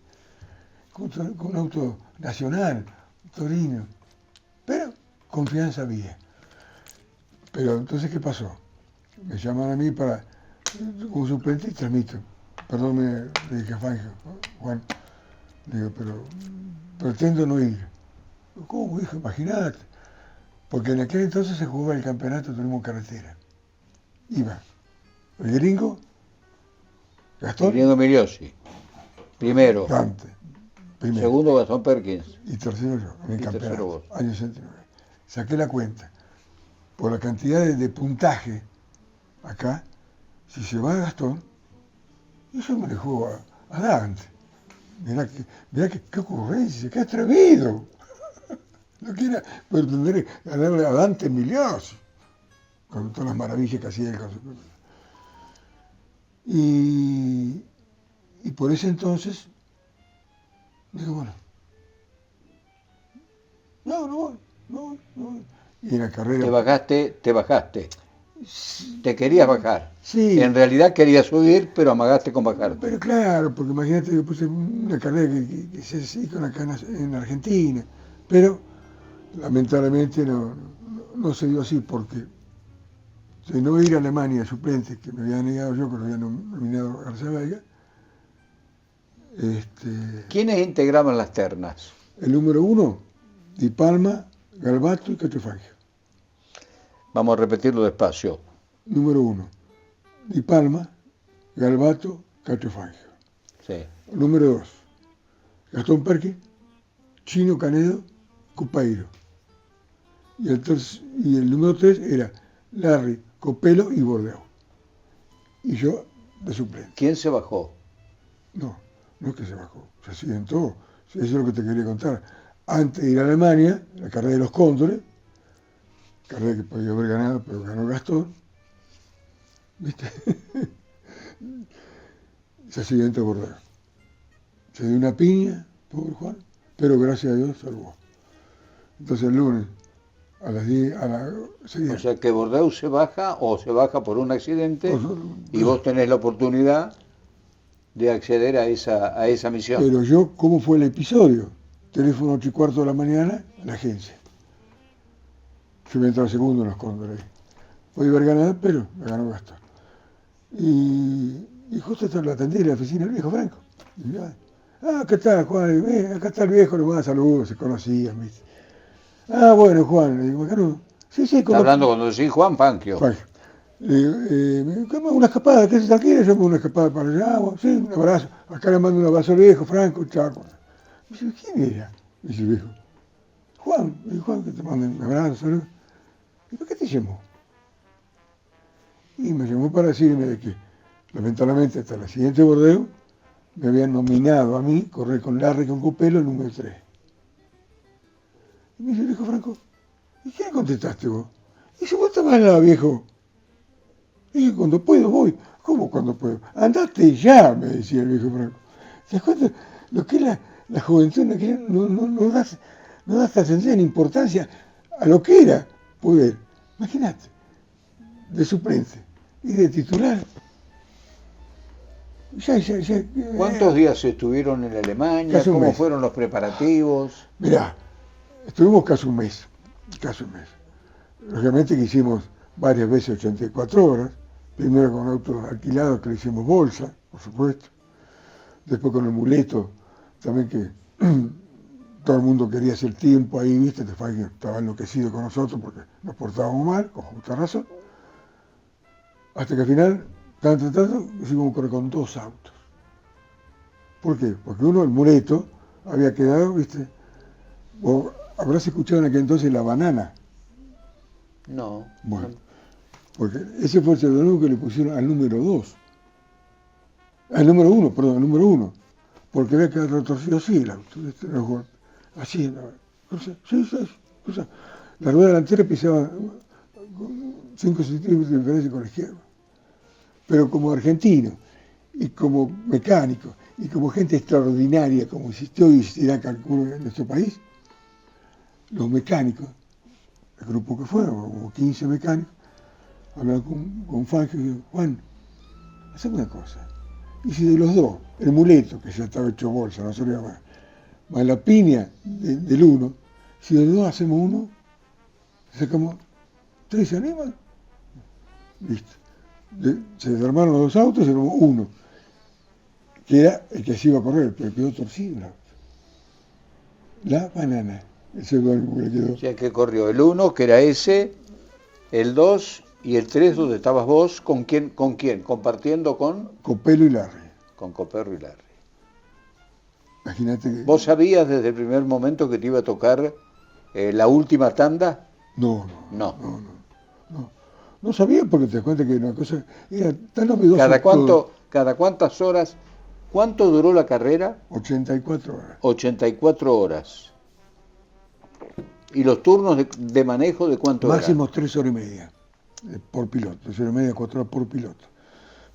Con un auto nacional, Torino. Pero confianza había. Pero entonces, ¿qué pasó? Me llaman a mí para un suplente y transmito. Perdón, le dije a Juan, le digo, pero pretendo no ir. ¿Cómo, hijo? Imagínate. Porque en aquel entonces se jugaba el campeonato de turismo carretera. Iba el gringo, Gastón, Gringo Migliosi, primero. Dante, primero. Segundo, Gastón Perkins. Y tercero yo, en el Y tercero campeonato, vos. año 69. Saqué la cuenta. Por la cantidad de puntaje acá, si se va a Gastón, eso me dejó a Dante. Mirá qué ocurrencia, qué atrevido. No quiera pretender ganarle a Dante Migliosi, con todas las maravillas que hacía él con su... Y por ese entonces, digo, bueno, no voy. Y en la carrera... Te bajaste. Te querías bajar. Sí. En realidad querías subir, pero amagaste con bajarte. Pero claro, porque imagínate que puse una carrera que se hizo acá en Argentina, pero lamentablemente no se dio así, porque de no ir a Alemania suplente, que me había negado yo, que lo había nominado García Vega, ¿Quiénes integraban las ternas? el número 1, Di Palma, Galbato y Cachofangio. Vamos a repetirlo despacio. Número 1, Di Palma, Galbato, Cachofangio. Sí. Número 2, Gastón Perkins, Chino Canedo, Cupairo. Y el número 3 era Larry, Copelo y Bordeu. Y yo de suplente. ¿Quién se bajó? No es que se bajó, se accidentó. Eso es lo que te quería contar. Antes de ir a Alemania, la carrera de los Cóndores, carrera que podía haber ganado, pero ganó Gastón, ¿viste? Se accidentó Bordeu. Se dio una piña, pobre Juan, pero gracias a Dios salvó. Entonces el lunes a las 10, O sea que Bordeaux se baja o se baja por un accidente y vos tenés la oportunidad de acceder a esa misión. Pero yo, ¿cómo fue el episodio? Teléfono 8:15 de la mañana, la agencia. Yo voy a entrar segundo en los Cóndores. Podía haber ganado, pero me ganó Gastón. Y justo lo atendí en la oficina del viejo Franco. Y yo, acá está Juan, acá está el viejo, nomás saludos, se conocían, ¿viste? Bueno, Juan, le digo, acá no. Sí, Está hablando cuando decís Juan Fangio. Juan. Le digo, una escapada, ¿qué se tranquila? Yo me una escapada para allá, sí, un abrazo. Acá le mando un abrazo al viejo Franco, chaco. Me dice, ¿quién era? Me dice el viejo. Juan, me dice, Juan, que te mando un abrazo, saludos. ¿Y por qué te llamó? Y me llamó para decirme de que, lamentablemente, hasta la siguiente Bordeu, me habían nominado a mí, correr con Larry con Copelo, el número 3. Y me dice, viejo Franco, ¿y qué le contestaste vos? Dice, vos te vas al lado, viejo. Dije, cuando puedo voy. ¿Cómo cuando puedo? Andate ya, me decía el viejo Franco. ¿Te das cuenta? Lo que es la juventud no da hasta atención ni importancia a lo que era poder. Imagínate, de suplente y de titular. ¿Cuántos días estuvieron en Alemania? ¿Cómo fueron los preparativos? Mirá, estuvimos casi un mes. Lógicamente que hicimos varias veces 84 horas. Primero con autos alquilados que le hicimos bolsa, por supuesto. Después con el muleto, también que todo el mundo quería hacer tiempo ahí, ¿viste? Estaba enloquecido con nosotros porque nos portábamos mal, con justa razón. Hasta que al final, tanto, hicimos correr con 2 autos. ¿Por qué? Porque uno, el muleto, había quedado, ¿viste? Vos habrás escuchado en aquel entonces La Banana. No. Bueno, porque ese fue el seudónimo que le pusieron al número 2. Al número 1, porque había quedado retorcido así el auto, así, la rueda delantera pisaba 5 centímetros de diferencia con la izquierda. Pero como argentino, y como mecánico, y como gente extraordinaria, como existió y existirá, calculo, en nuestro país, los mecánicos, el grupo que fueron, como 15 mecánicos, hablaban con Fangio y dijeron, Juan, hacemos una cosa. Y si de los dos, el muleto, que ya estaba hecho bolsa, no servía más la piña del uno, si de los dos hacemos uno, sacamos 3, ¿se animan? Listo. Se desarmaron los 2 autos y se armó uno, que era el que se iba a correr, pero quedó torcido el auto. La Banana, el seudónimo que le quedó. O sea que corrió el 1, que era ese, el 2 y el 3, donde estabas vos, ¿con quién? ¿Compartiendo con? Copelo y Larry. Con Copero y Larry. Imagínate que... ¿Vos sabías desde el primer momento que te iba a tocar la última tanda? No. No sabía porque te das cuenta que una cosa era tan novedosa. ¿Cada cuántas horas? ¿Cuánto duró la carrera? 84 horas. 84 horas. ¿Y los turnos de manejo de cuánto eran? Máximo 3 horas y media por piloto. 3 horas y media, 4 horas por piloto.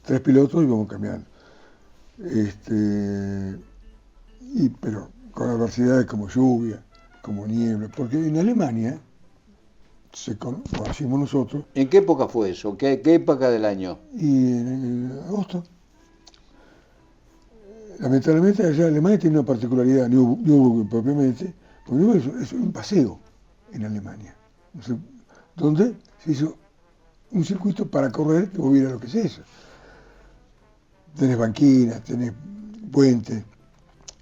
3 pilotos y vamos cambiando. Pero con adversidades como lluvia, como niebla. Porque en Alemania, conocimos nosotros. ¿En qué época fue eso? ¿Qué época del año? Y en agosto. Lamentablemente allá Alemania tiene una particularidad, Nürburgring propiamente, porque Nürburgring es un paseo en Alemania, donde se hizo un circuito para correr que hubiera lo que es eso. Tenés banquinas, tenés puentes,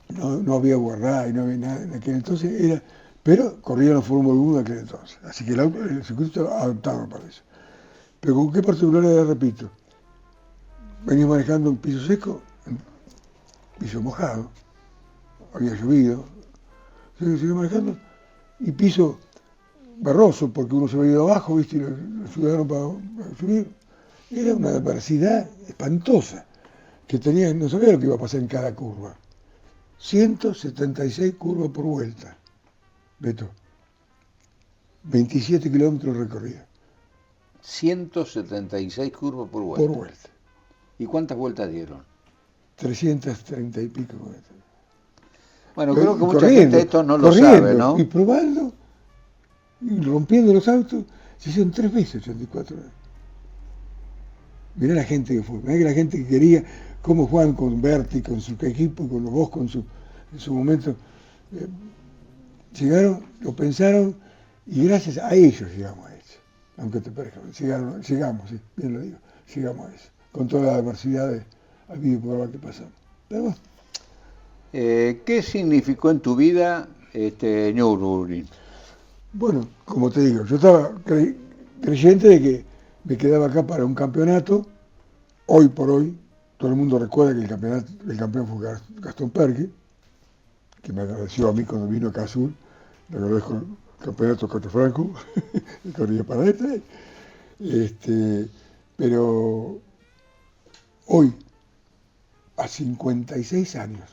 no había guarday, no había nada en aquel entonces, pero corría la Fórmula 1 en aquel entonces, así que el circuito estaba adaptado para eso. Pero con qué particularidad, repito, venís manejando un piso seco, piso mojado, había llovido, siguió manejando, y piso barroso, porque uno se había ido abajo, ¿viste? Y lo ayudaron para subir. Era una adversidad espantosa, que no sabía lo que iba a pasar en cada curva. 176 curvas por vuelta, Beto. 27 kilómetros recorridos. 176 curvas por vuelta. Por vuelta. ¿Y cuántas vueltas dieron? 330 y pico vueltas. Bueno, creo que mucha gente esto no lo sabe, ¿no? Y probando, y rompiendo los autos, se hicieron 3 veces 84 horas. Mirá la gente que fue, mirá la gente que quería, cómo Juan con Berti, con su equipo, con los vos, en su momento, llegaron, lo pensaron, y gracias a ellos llegamos a eso. Aunque te parezca, llegamos, sí, bien lo digo, llegamos a eso, con todas las adversidades habido por haber que pasamos. Pero bueno. ¿Qué significó en tu vida Nürburgring? Bueno, como te digo, yo estaba creyente de que me quedaba acá para un campeonato. Hoy por hoy, todo el mundo recuerda que el campeón fue Gastón Perqui, que me agradeció a mí cuando vino acá a Azul. Le agradezco el campeonato contra Franco, y corría para pero hoy, a 56 años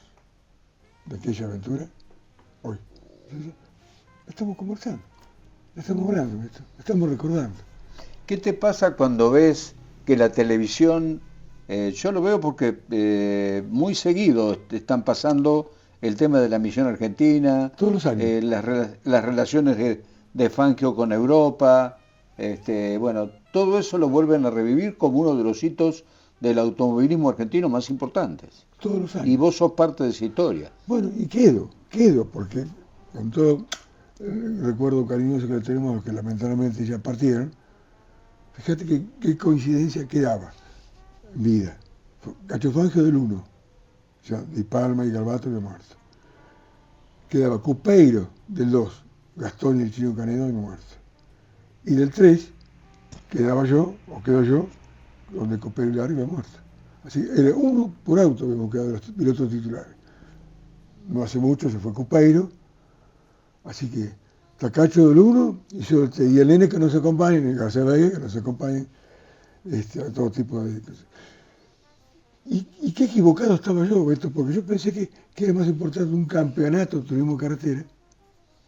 de aquella aventura, hoy, estamos conversando, estamos hablando, estamos recordando. ¿Qué te pasa cuando ves que la televisión, yo lo veo porque muy seguido están pasando el tema de la misión argentina, Todos los años. las relaciones de Fangio con Europa, bueno, todo eso lo vuelven a revivir como uno de los hitos del automovilismo argentino más importantes. Todos los Y años. vos sos parte de esa historia. Bueno, y quedo, porque con todo el recuerdo cariñoso que tenemos, los que lamentablemente ya partieron, fíjate qué coincidencia quedaba en vida. Cacho Fangio del 1, o sea, Di Palma y Garbato había muerto. Quedaba Cupeiro del 2, Gastón y el Chino Canedo habían muerto. Y del 3 quedaba yo, o quedo yo, donde Cupeiro y Larry habían muerto. Así, era uno por auto habíamos quedado de los pilotos titulares. No hace mucho se fue Cupeiro, así que Tacacho del 1 y el nene que nos acompañen, y García Vega que nos acompañen a todo tipo de cosas. Y qué equivocado estaba yo, Beto, porque yo pensé que era más importante un campeonato de turismo carretera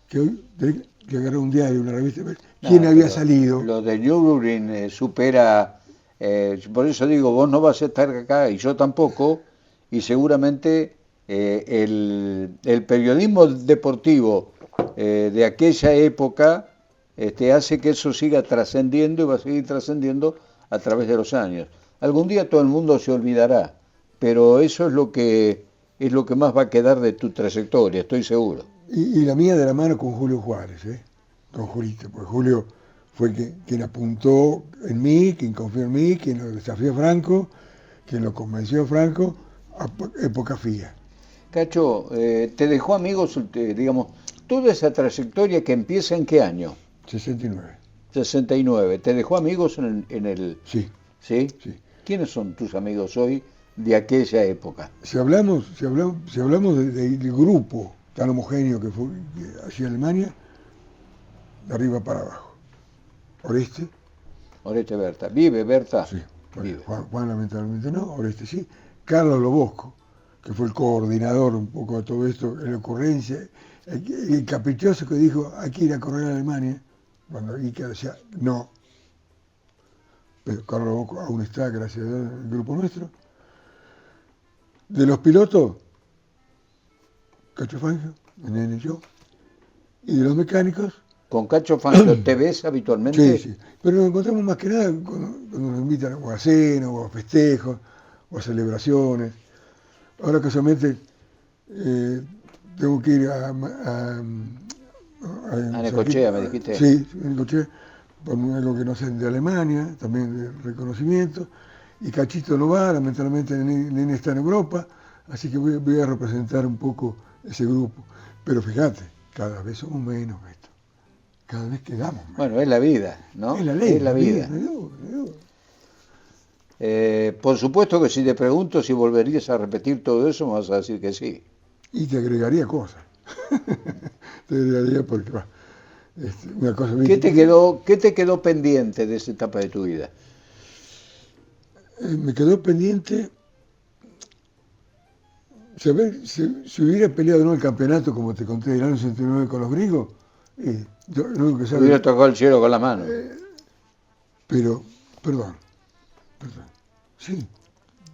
que hoy tener que agarrar un diario, una revista, ver quién No, había pero salido. lo de Nürburgring supera, por eso digo, vos no vas a estar acá y yo tampoco, y seguramente el periodismo deportivo de aquella época hace que eso siga trascendiendo y va a seguir trascendiendo a través de los años. Algún día todo el mundo se olvidará, pero eso es lo que más va a quedar de tu trayectoria, estoy seguro. Y la mía de la mano con Julio Juárez, con Julito, porque Julio fue quien apuntó en mí, quien confió en mí, quien lo desafió a Franco, quien lo convenció a Franco, a época fía. Cacho, te dejó amigos, digamos, toda esa trayectoria que empieza en qué año? 69. 69. ¿Te dejó amigos en el... Sí, ¿Sí? sí. ¿Quiénes son tus amigos hoy de aquella época? Si hablamos del grupo tan homogéneo que fue hacia Alemania, de arriba para abajo. Oreste, Oreste Berta. ¿Vive Berta? sí. Bueno, Vive. Juan lamentablemente no, Oreste sí. Carlos Lobosco, que fue el coordinador un poco de todo esto, en la ocurrencia, el caprichoso que dijo hay que ir a correr a Alemania, cuando Ica decía no. Pero Carlos Lobosco aún está, gracias a Dios, en el grupo nuestro. De los pilotos, Cacho Fangio, el nene y yo. Y de los mecánicos, ¿Con Cacho Fangio te ves habitualmente? sí. Pero nos encontramos más que nada cuando nos invitan o a cena, o a festejos, o a celebraciones. Ahora casualmente tengo que ir a Necochea, me dijiste. Sí, a Necochea, por algo que no sé, de Alemania, también de reconocimiento. Y Cachito no va, lamentablemente el nene está en Europa, así que voy a representar un poco ese grupo. Pero fíjate, cada vez somos menos, esto. Cada vez quedamos menos. Bueno, es la vida, ¿no? Es la ley, Es la vida. Por supuesto que si te pregunto si volverías a repetir todo eso, me vas a decir que sí. Y te agregaría cosas. Te agregaría porque una cosa ¿Qué te quedó pendiente de esa etapa de tu vida? Me quedó pendiente saber si hubiera peleado no el campeonato, como te conté, del año 69 con los griegos. Yo lo único que sabe, Hubiera tocado el cielo con la mano. pero, perdón, sí,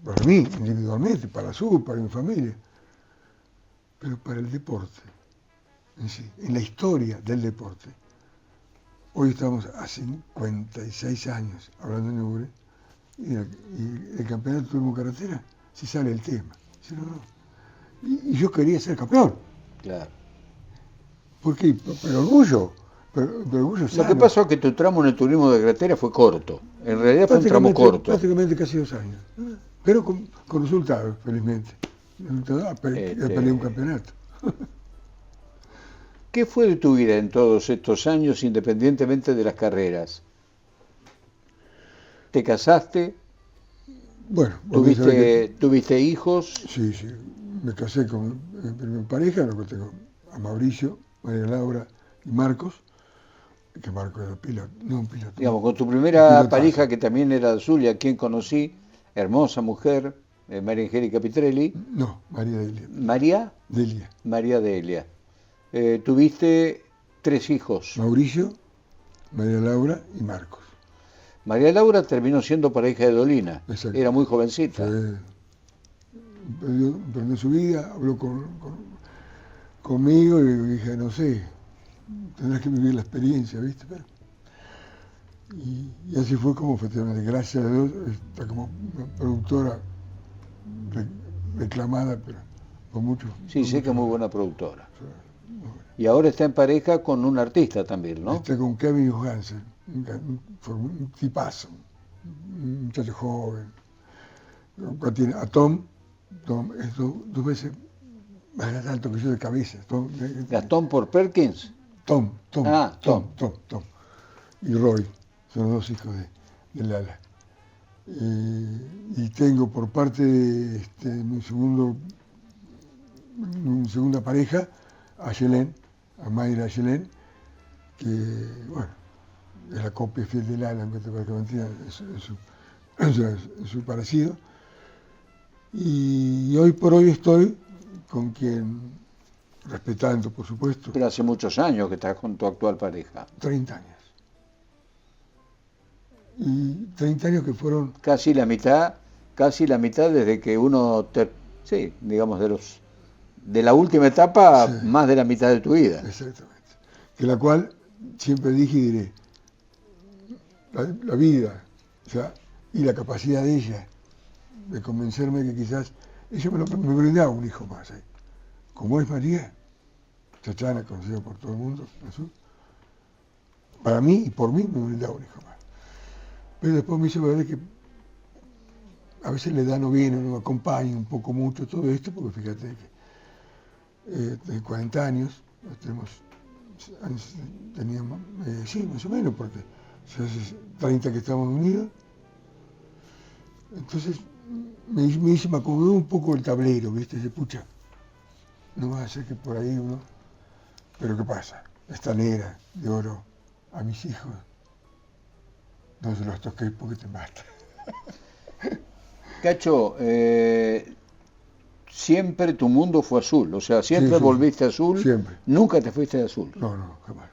para mí, individualmente, para Sur, para mi familia, pero para el deporte, en sí, en la historia del deporte. Hoy estamos a 56 años hablando de Nürburgring, y el campeonato de turismo carretera, si sale el tema. Si no. Y yo quería ser campeón. Claro. Porque, pero orgullo Lo que pasó es que tu tramo en el turismo de carretera fue corto. En realidad fue un tramo corto. Prácticamente casi 2 años. Pero con resultados, felizmente. Peleé un campeonato. ¿Qué fue de tu vida en todos estos años, independientemente de las carreras? ¿Te casaste? Bueno, ¿Tuviste hijos? Sí. Me casé con mi primera pareja, lo que tengo a Mauricio, María Laura y Marcos, que Marcos era piloto, no un piloto. Digamos, con tu primera pareja, que también era azul y a quien conocí, hermosa mujer, María Angélica Pitrelli. No, María Delia. ¿María? Delia. María Delia. Tuviste 3 hijos. Mauricio, María Laura y Marcos. María Laura terminó siendo pareja de Dolina. Exacto. Era muy jovencita. Perdió su vida, habló conmigo y dije, no sé, tendrás que vivir la experiencia, ¿viste? Y así fue como efectivamente, gracias a Dios, está como una productora reclamada, pero por mucho. Sí, sé que es muy buena productora. Sí, muy buena. Y ahora está en pareja con un artista también, ¿no? Está con Kevin Johansen, un tipazo, un muchacho joven. Tiene a Tom es dos veces más alto que yo de cabeza. Gastón por Perkins. Tom. Tom. Y Roy, son los dos hijos de Lala. Y tengo por parte de mi segunda pareja, a Yelén, a Mayra Yelén, que, bueno, es la copia fiel de Lala, es su parecido. Y hoy por hoy estoy con quien, respetando por supuesto. Pero hace muchos años que estás con tu actual pareja. 30 años. Y 30 años que fueron... Casi la mitad desde que uno, sí, digamos, de la última etapa, sí, más de la mitad de tu vida. Exactamente. Que la cual siempre dije y diré, la vida, o sea, y la capacidad de ella de convencerme que quizás ella me brindaba un hijo más. Como es María, Chachana, conocida por todo el mundo, Azul, para mí y por mí me brindaba un hijo más. Pero después me hizo ver que a veces la edad no viene, no me acompaña un poco mucho todo esto, porque fíjate que de 40 años, teníamos, sí, más o menos, porque hace 30 que estamos unidos. Entonces me acomodó un poco el tablero, ¿viste? Dice, pucha, no va a ser que por ahí uno... Pero ¿qué pasa? Esta negra de oro a mis hijos, no se los toqué porque te mata. Cacho, siempre tu mundo fue azul, o sea, siempre sí, volviste azul, siempre. Nunca te fuiste de azul. No, jamás.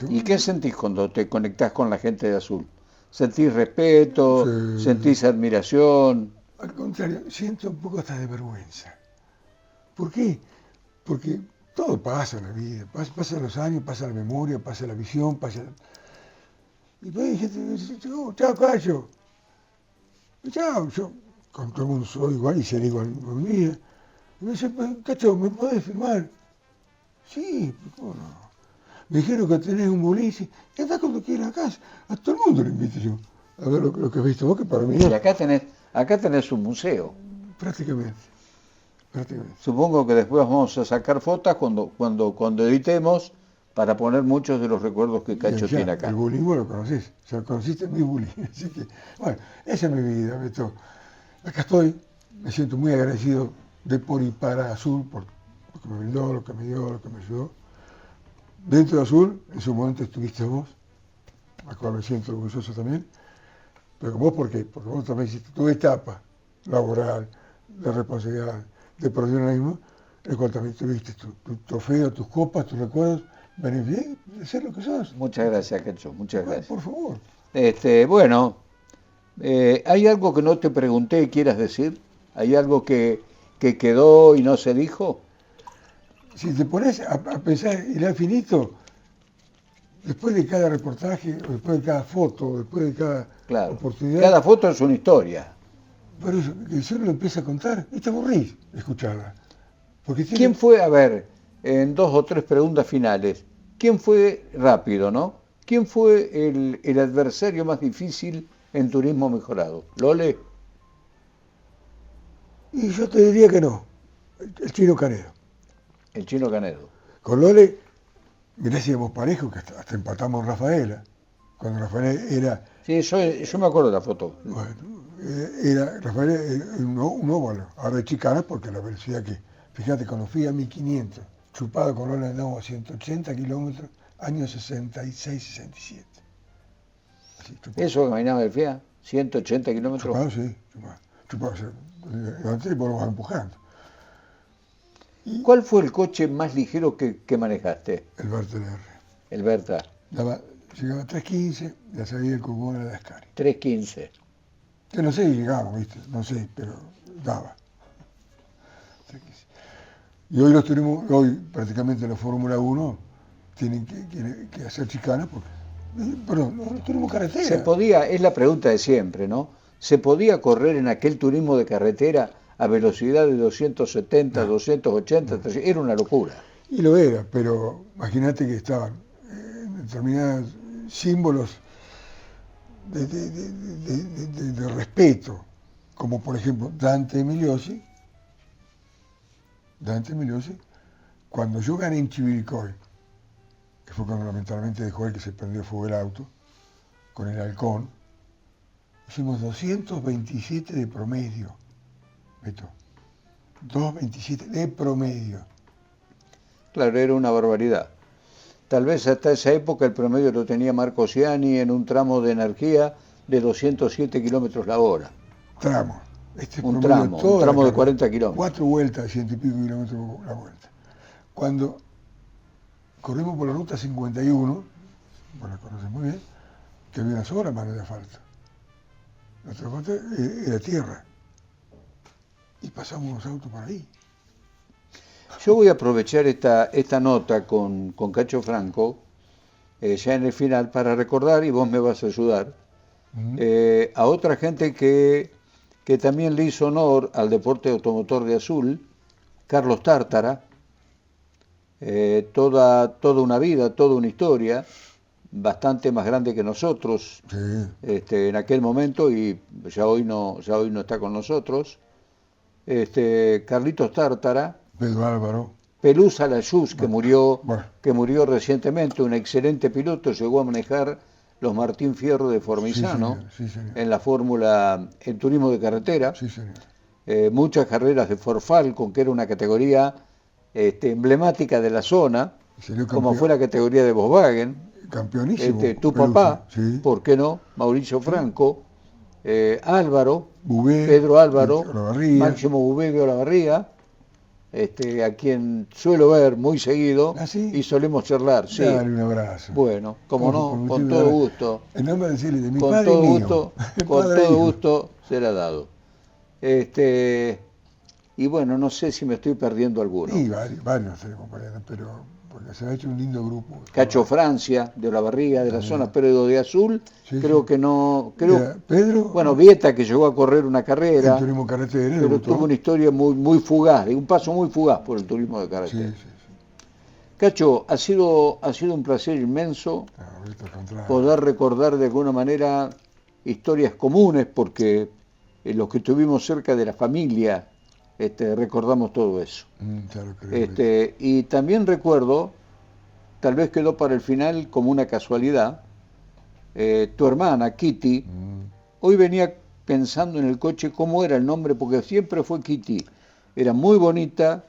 ¿Y qué sentís cuando te conectás con la gente de azul? ¿Sentís respeto? Sí. ¿Sentís admiración? Al contrario, siento un poco hasta de vergüenza. ¿Por qué? Porque todo pasa en la vida, pasan los años, pasa la memoria, pasa la visión, Y pues hay gente que dice, chao, Cacho. Chao, yo con todo el mundo soy igual y seré igual con mi vida. Y me dice, Cacho, ¿me podés firmar? Sí, ¿cómo no? Me dijeron que tenés un boliche, y andá cuando quieras a casa. A todo el mundo le invito yo a ver lo que has visto vos, que para mí no. Y acá tenés un museo. Prácticamente. Supongo que después vamos a sacar fotos cuando editemos para poner muchos de los recuerdos que Cacho tiene acá. El bullying vos lo conocés, ya conociste mi bullying. Así que, bueno, esa es mi vida, Beto. Acá estoy, me siento muy agradecido de por y para Azul, porque me brindó, lo que me dio, lo que me ayudó. Dentro de Azul, en su momento estuviste vos, a cual me siento orgulloso también. Pero vos, ¿por qué? Porque vos también hiciste tu etapa laboral, de responsabilidad, de profesionalismo, en el cual también tuviste tu trofeo, tus copas, tus recuerdos, beneficio de ser lo que sos. Muchas gracias, Cacho, muchas gracias. Por favor. Bueno, ¿hay algo que no te pregunté y quieras decir? ¿Hay algo que quedó y no se dijo? Si te pones a pensar, ir al finito, después de cada reportaje, o después de cada foto, después de cada oportunidad... Cada foto es una historia. Pero eso, que solo lo empieza a contar y te aburrís de escucharla. ¿Quién fue, a ver, en 2 o 3 preguntas finales, quién fue, rápido, ¿no? ¿Quién fue el adversario más difícil en Turismo Mejorado? ¿Lole? Y yo te diría que no, el Chino Canedo. El Chino Canedo. Con Lole, mirá si éramos parejos, que hasta empatamos a Rafaela, cuando Rafaela era... Sí, yo me acuerdo de la foto. Bueno, Rafaela era un óvalo, ahora de chicana porque la velocidad que... Fíjate, cuando fui a 1500, chupado con Lole andamos a 180 kilómetros, años 66, 67. Así, ¿Eso caminaba de FIA? ¿180 kilómetros? Chupado, sí, chupado. Levanté y vos lo vas empujando. ¿Cuál fue el coche más ligero que manejaste? El Berta LR. El Berta. Daba llegaba a 3:15, la salida del Cocobongo a la Ascari. 3:15. Que no sé si llegaba, ¿viste? No sé, pero daba. 3:15. Y hoy hoy prácticamente la Fórmula 1 tienen que hacer chicanas porque, perdón, los turismos carretera. Se podía, es la pregunta de siempre, ¿no? ¿Se podía correr en aquel turismo de carretera a velocidad de 270, 280, 300? Era una locura. Y lo era, pero imagínate que estaban determinados símbolos de respeto, como por ejemplo Dante Emiliosi, cuando yo gané en Chivilcoy, que fue cuando lamentablemente dejó el que se prendió fuego el auto, con el halcón, hicimos 227 de promedio, Beto, 227 de promedio. Claro, era una barbaridad. Tal vez hasta esa época el promedio lo tenía Marco Ciani en un tramo de energía de 207 kilómetros la hora. Tramo. Un tramo de 40 kilómetros. 4 vueltas, 100 y pico kilómetros la vuelta. Cuando corrimos por la ruta 51, vos la conoces muy bien, que había una sola mano de asfalto. La otra ruta era tierra. Y pasamos los autos por ahí. Yo voy a aprovechar esta nota con Cacho Franco, ya en el final, para recordar, y vos me vas a ayudar, a otra gente que también le hizo honor al deporte automotor de Azul, Carlos Tártara, toda una vida, toda una historia, bastante más grande que nosotros, Sí. En aquel momento, y ya hoy no está con nosotros. Carlitos Tártara, Pedro Álvaro. Pelusa Layuz, que murió Bueno. recientemente, un excelente piloto, llegó a manejar los Martín Fierro de Formizano, Sí, señor. en la fórmula, en turismo de carretera. Sí, señor. Muchas carreras de Ford Falcon, que era una categoría emblemática de la zona, como fue la categoría de Volkswagen. Campeonísimo. Tu Pelusa, papá, sí. ¿por qué no? Mauricio Franco, Álvaro, Bubé, Pedro Álvaro, Olavarría. Máximo Bubé de Olavarría, a quien suelo ver muy seguido. ¿Ah, sí? Y solemos charlar. Sí. Dale un abrazo. Bueno, como no, con todo gusto. En nombre de decirle de mi Con padre todo y mío. gusto, con todo gusto será dado. Y bueno, no sé si me estoy perdiendo alguno. Sí, varios tenemos perdiendo, pero porque se ha hecho un lindo grupo. Cacho Francia, de Olavarría, de la zona, pero de Azul, Sí, creo sí. que no. Mira, Pedro, Bueno, Vieta, que llegó a correr una carrera, el turismo carretera, pero tuvo una historia muy fugaz, un paso muy fugaz por el turismo de carretera. Sí. Cacho, ha sido un placer inmenso poder recordar de alguna manera historias comunes, porque los que estuvimos cerca de la familia recordamos todo eso. Y también recuerdo, tal vez quedó para el final como una casualidad, tu hermana, Kitty, hoy venía pensando en el coche cómo era el nombre, porque siempre fue Kitty. Era muy bonita,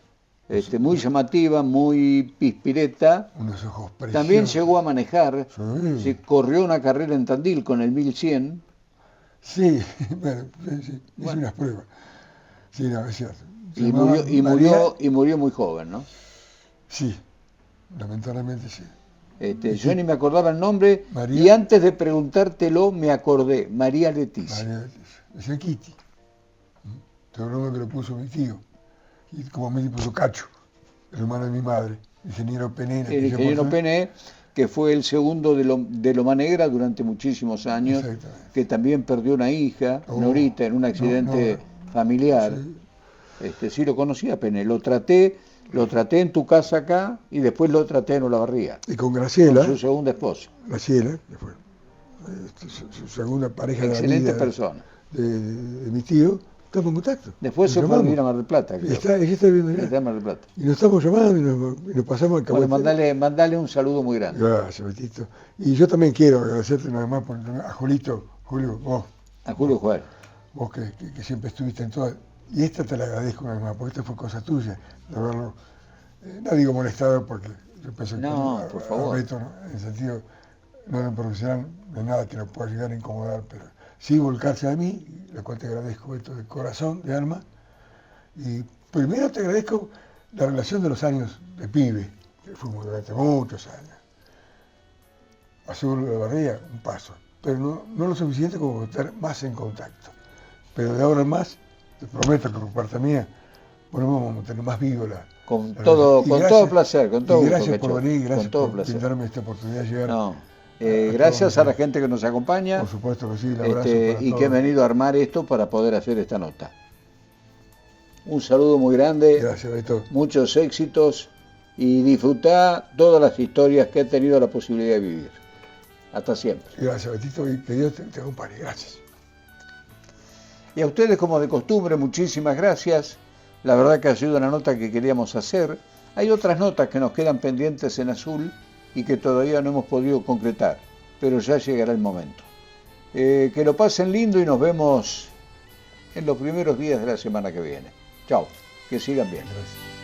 muy llamativa, muy pispireta. Unos ojos preciosos. También llegó a manejar, Sí. corrió una carrera en Tandil con el 1100. Sí, bueno, sí. Hice unas pruebas. Sí, no, es cierto. Y murió muy joven, ¿no? Sí, lamentablemente sí. Yo ni me acordaba el nombre, María, y antes de preguntártelo me acordé, María Leticia. María Leticia. Decía Kitty. Te broma que lo puso mi tío. Y como me puso Cacho, el hermano de mi madre, ingeniero Pené. El ingeniero Pené, que fue el segundo de Loma Negra durante muchísimos años, que también perdió una hija, Norita, en un accidente familiar. Sí lo conocía Pené, lo traté en tu casa acá y después lo traté en Olavarría. Y con Graciela, con su segunda esposa. Graciela, que fue su segunda pareja excelente de la vida persona. De mi tío, estamos en contacto. Después se fue a vivir a Mar del Plata. Ella está viviendo allá. Está en Mar del Plata. Y nos estamos llamando y nos pasamos al caballo. Bueno, mandale un saludo muy grande. Gracias, Betito. Y yo también quiero agradecerte una vez más a Julio, vos. A Julio Juárez. Vos que siempre estuviste en todas. Y esta te la agradezco una vez más, porque esta fue cosa tuya, de haberlo, no digo molestado, porque yo pensé que por favor. Beto, en el sentido, no de un profesional, de nada que lo pueda llegar a incomodar, pero sí volcarse a mí, lo cual te agradezco esto de corazón, de alma. Y primero te agradezco la relación de los años de pibe, que fuimos durante muchos años. Azul de Barría, un paso. Pero no lo suficiente como estar más en contacto. Pero de ahora en más, te prometo que por parte mía, vamos a mantener más vivo con todo placer, con todo y gusto. Gracias por venir, gracias por placer. brindarme esta oportunidad de llegar. No. Gracias a la gente que nos acompaña. Por supuesto que sí, el abrazo y todos. que ha venido a armar esto para poder hacer esta nota. Un saludo muy grande. Gracias, Beto. Muchos éxitos y disfrutá todas las historias que he tenido la posibilidad de vivir. Hasta siempre. Gracias, Betito, y que Dios te acompañe. Gracias. Y a ustedes, como de costumbre, muchísimas gracias. La verdad que ha sido una nota que queríamos hacer. Hay otras notas que nos quedan pendientes en azul y que todavía no hemos podido concretar, pero ya llegará el momento. Que lo pasen lindo y nos vemos en los primeros días de la semana que viene. Chao, que sigan bien. Gracias.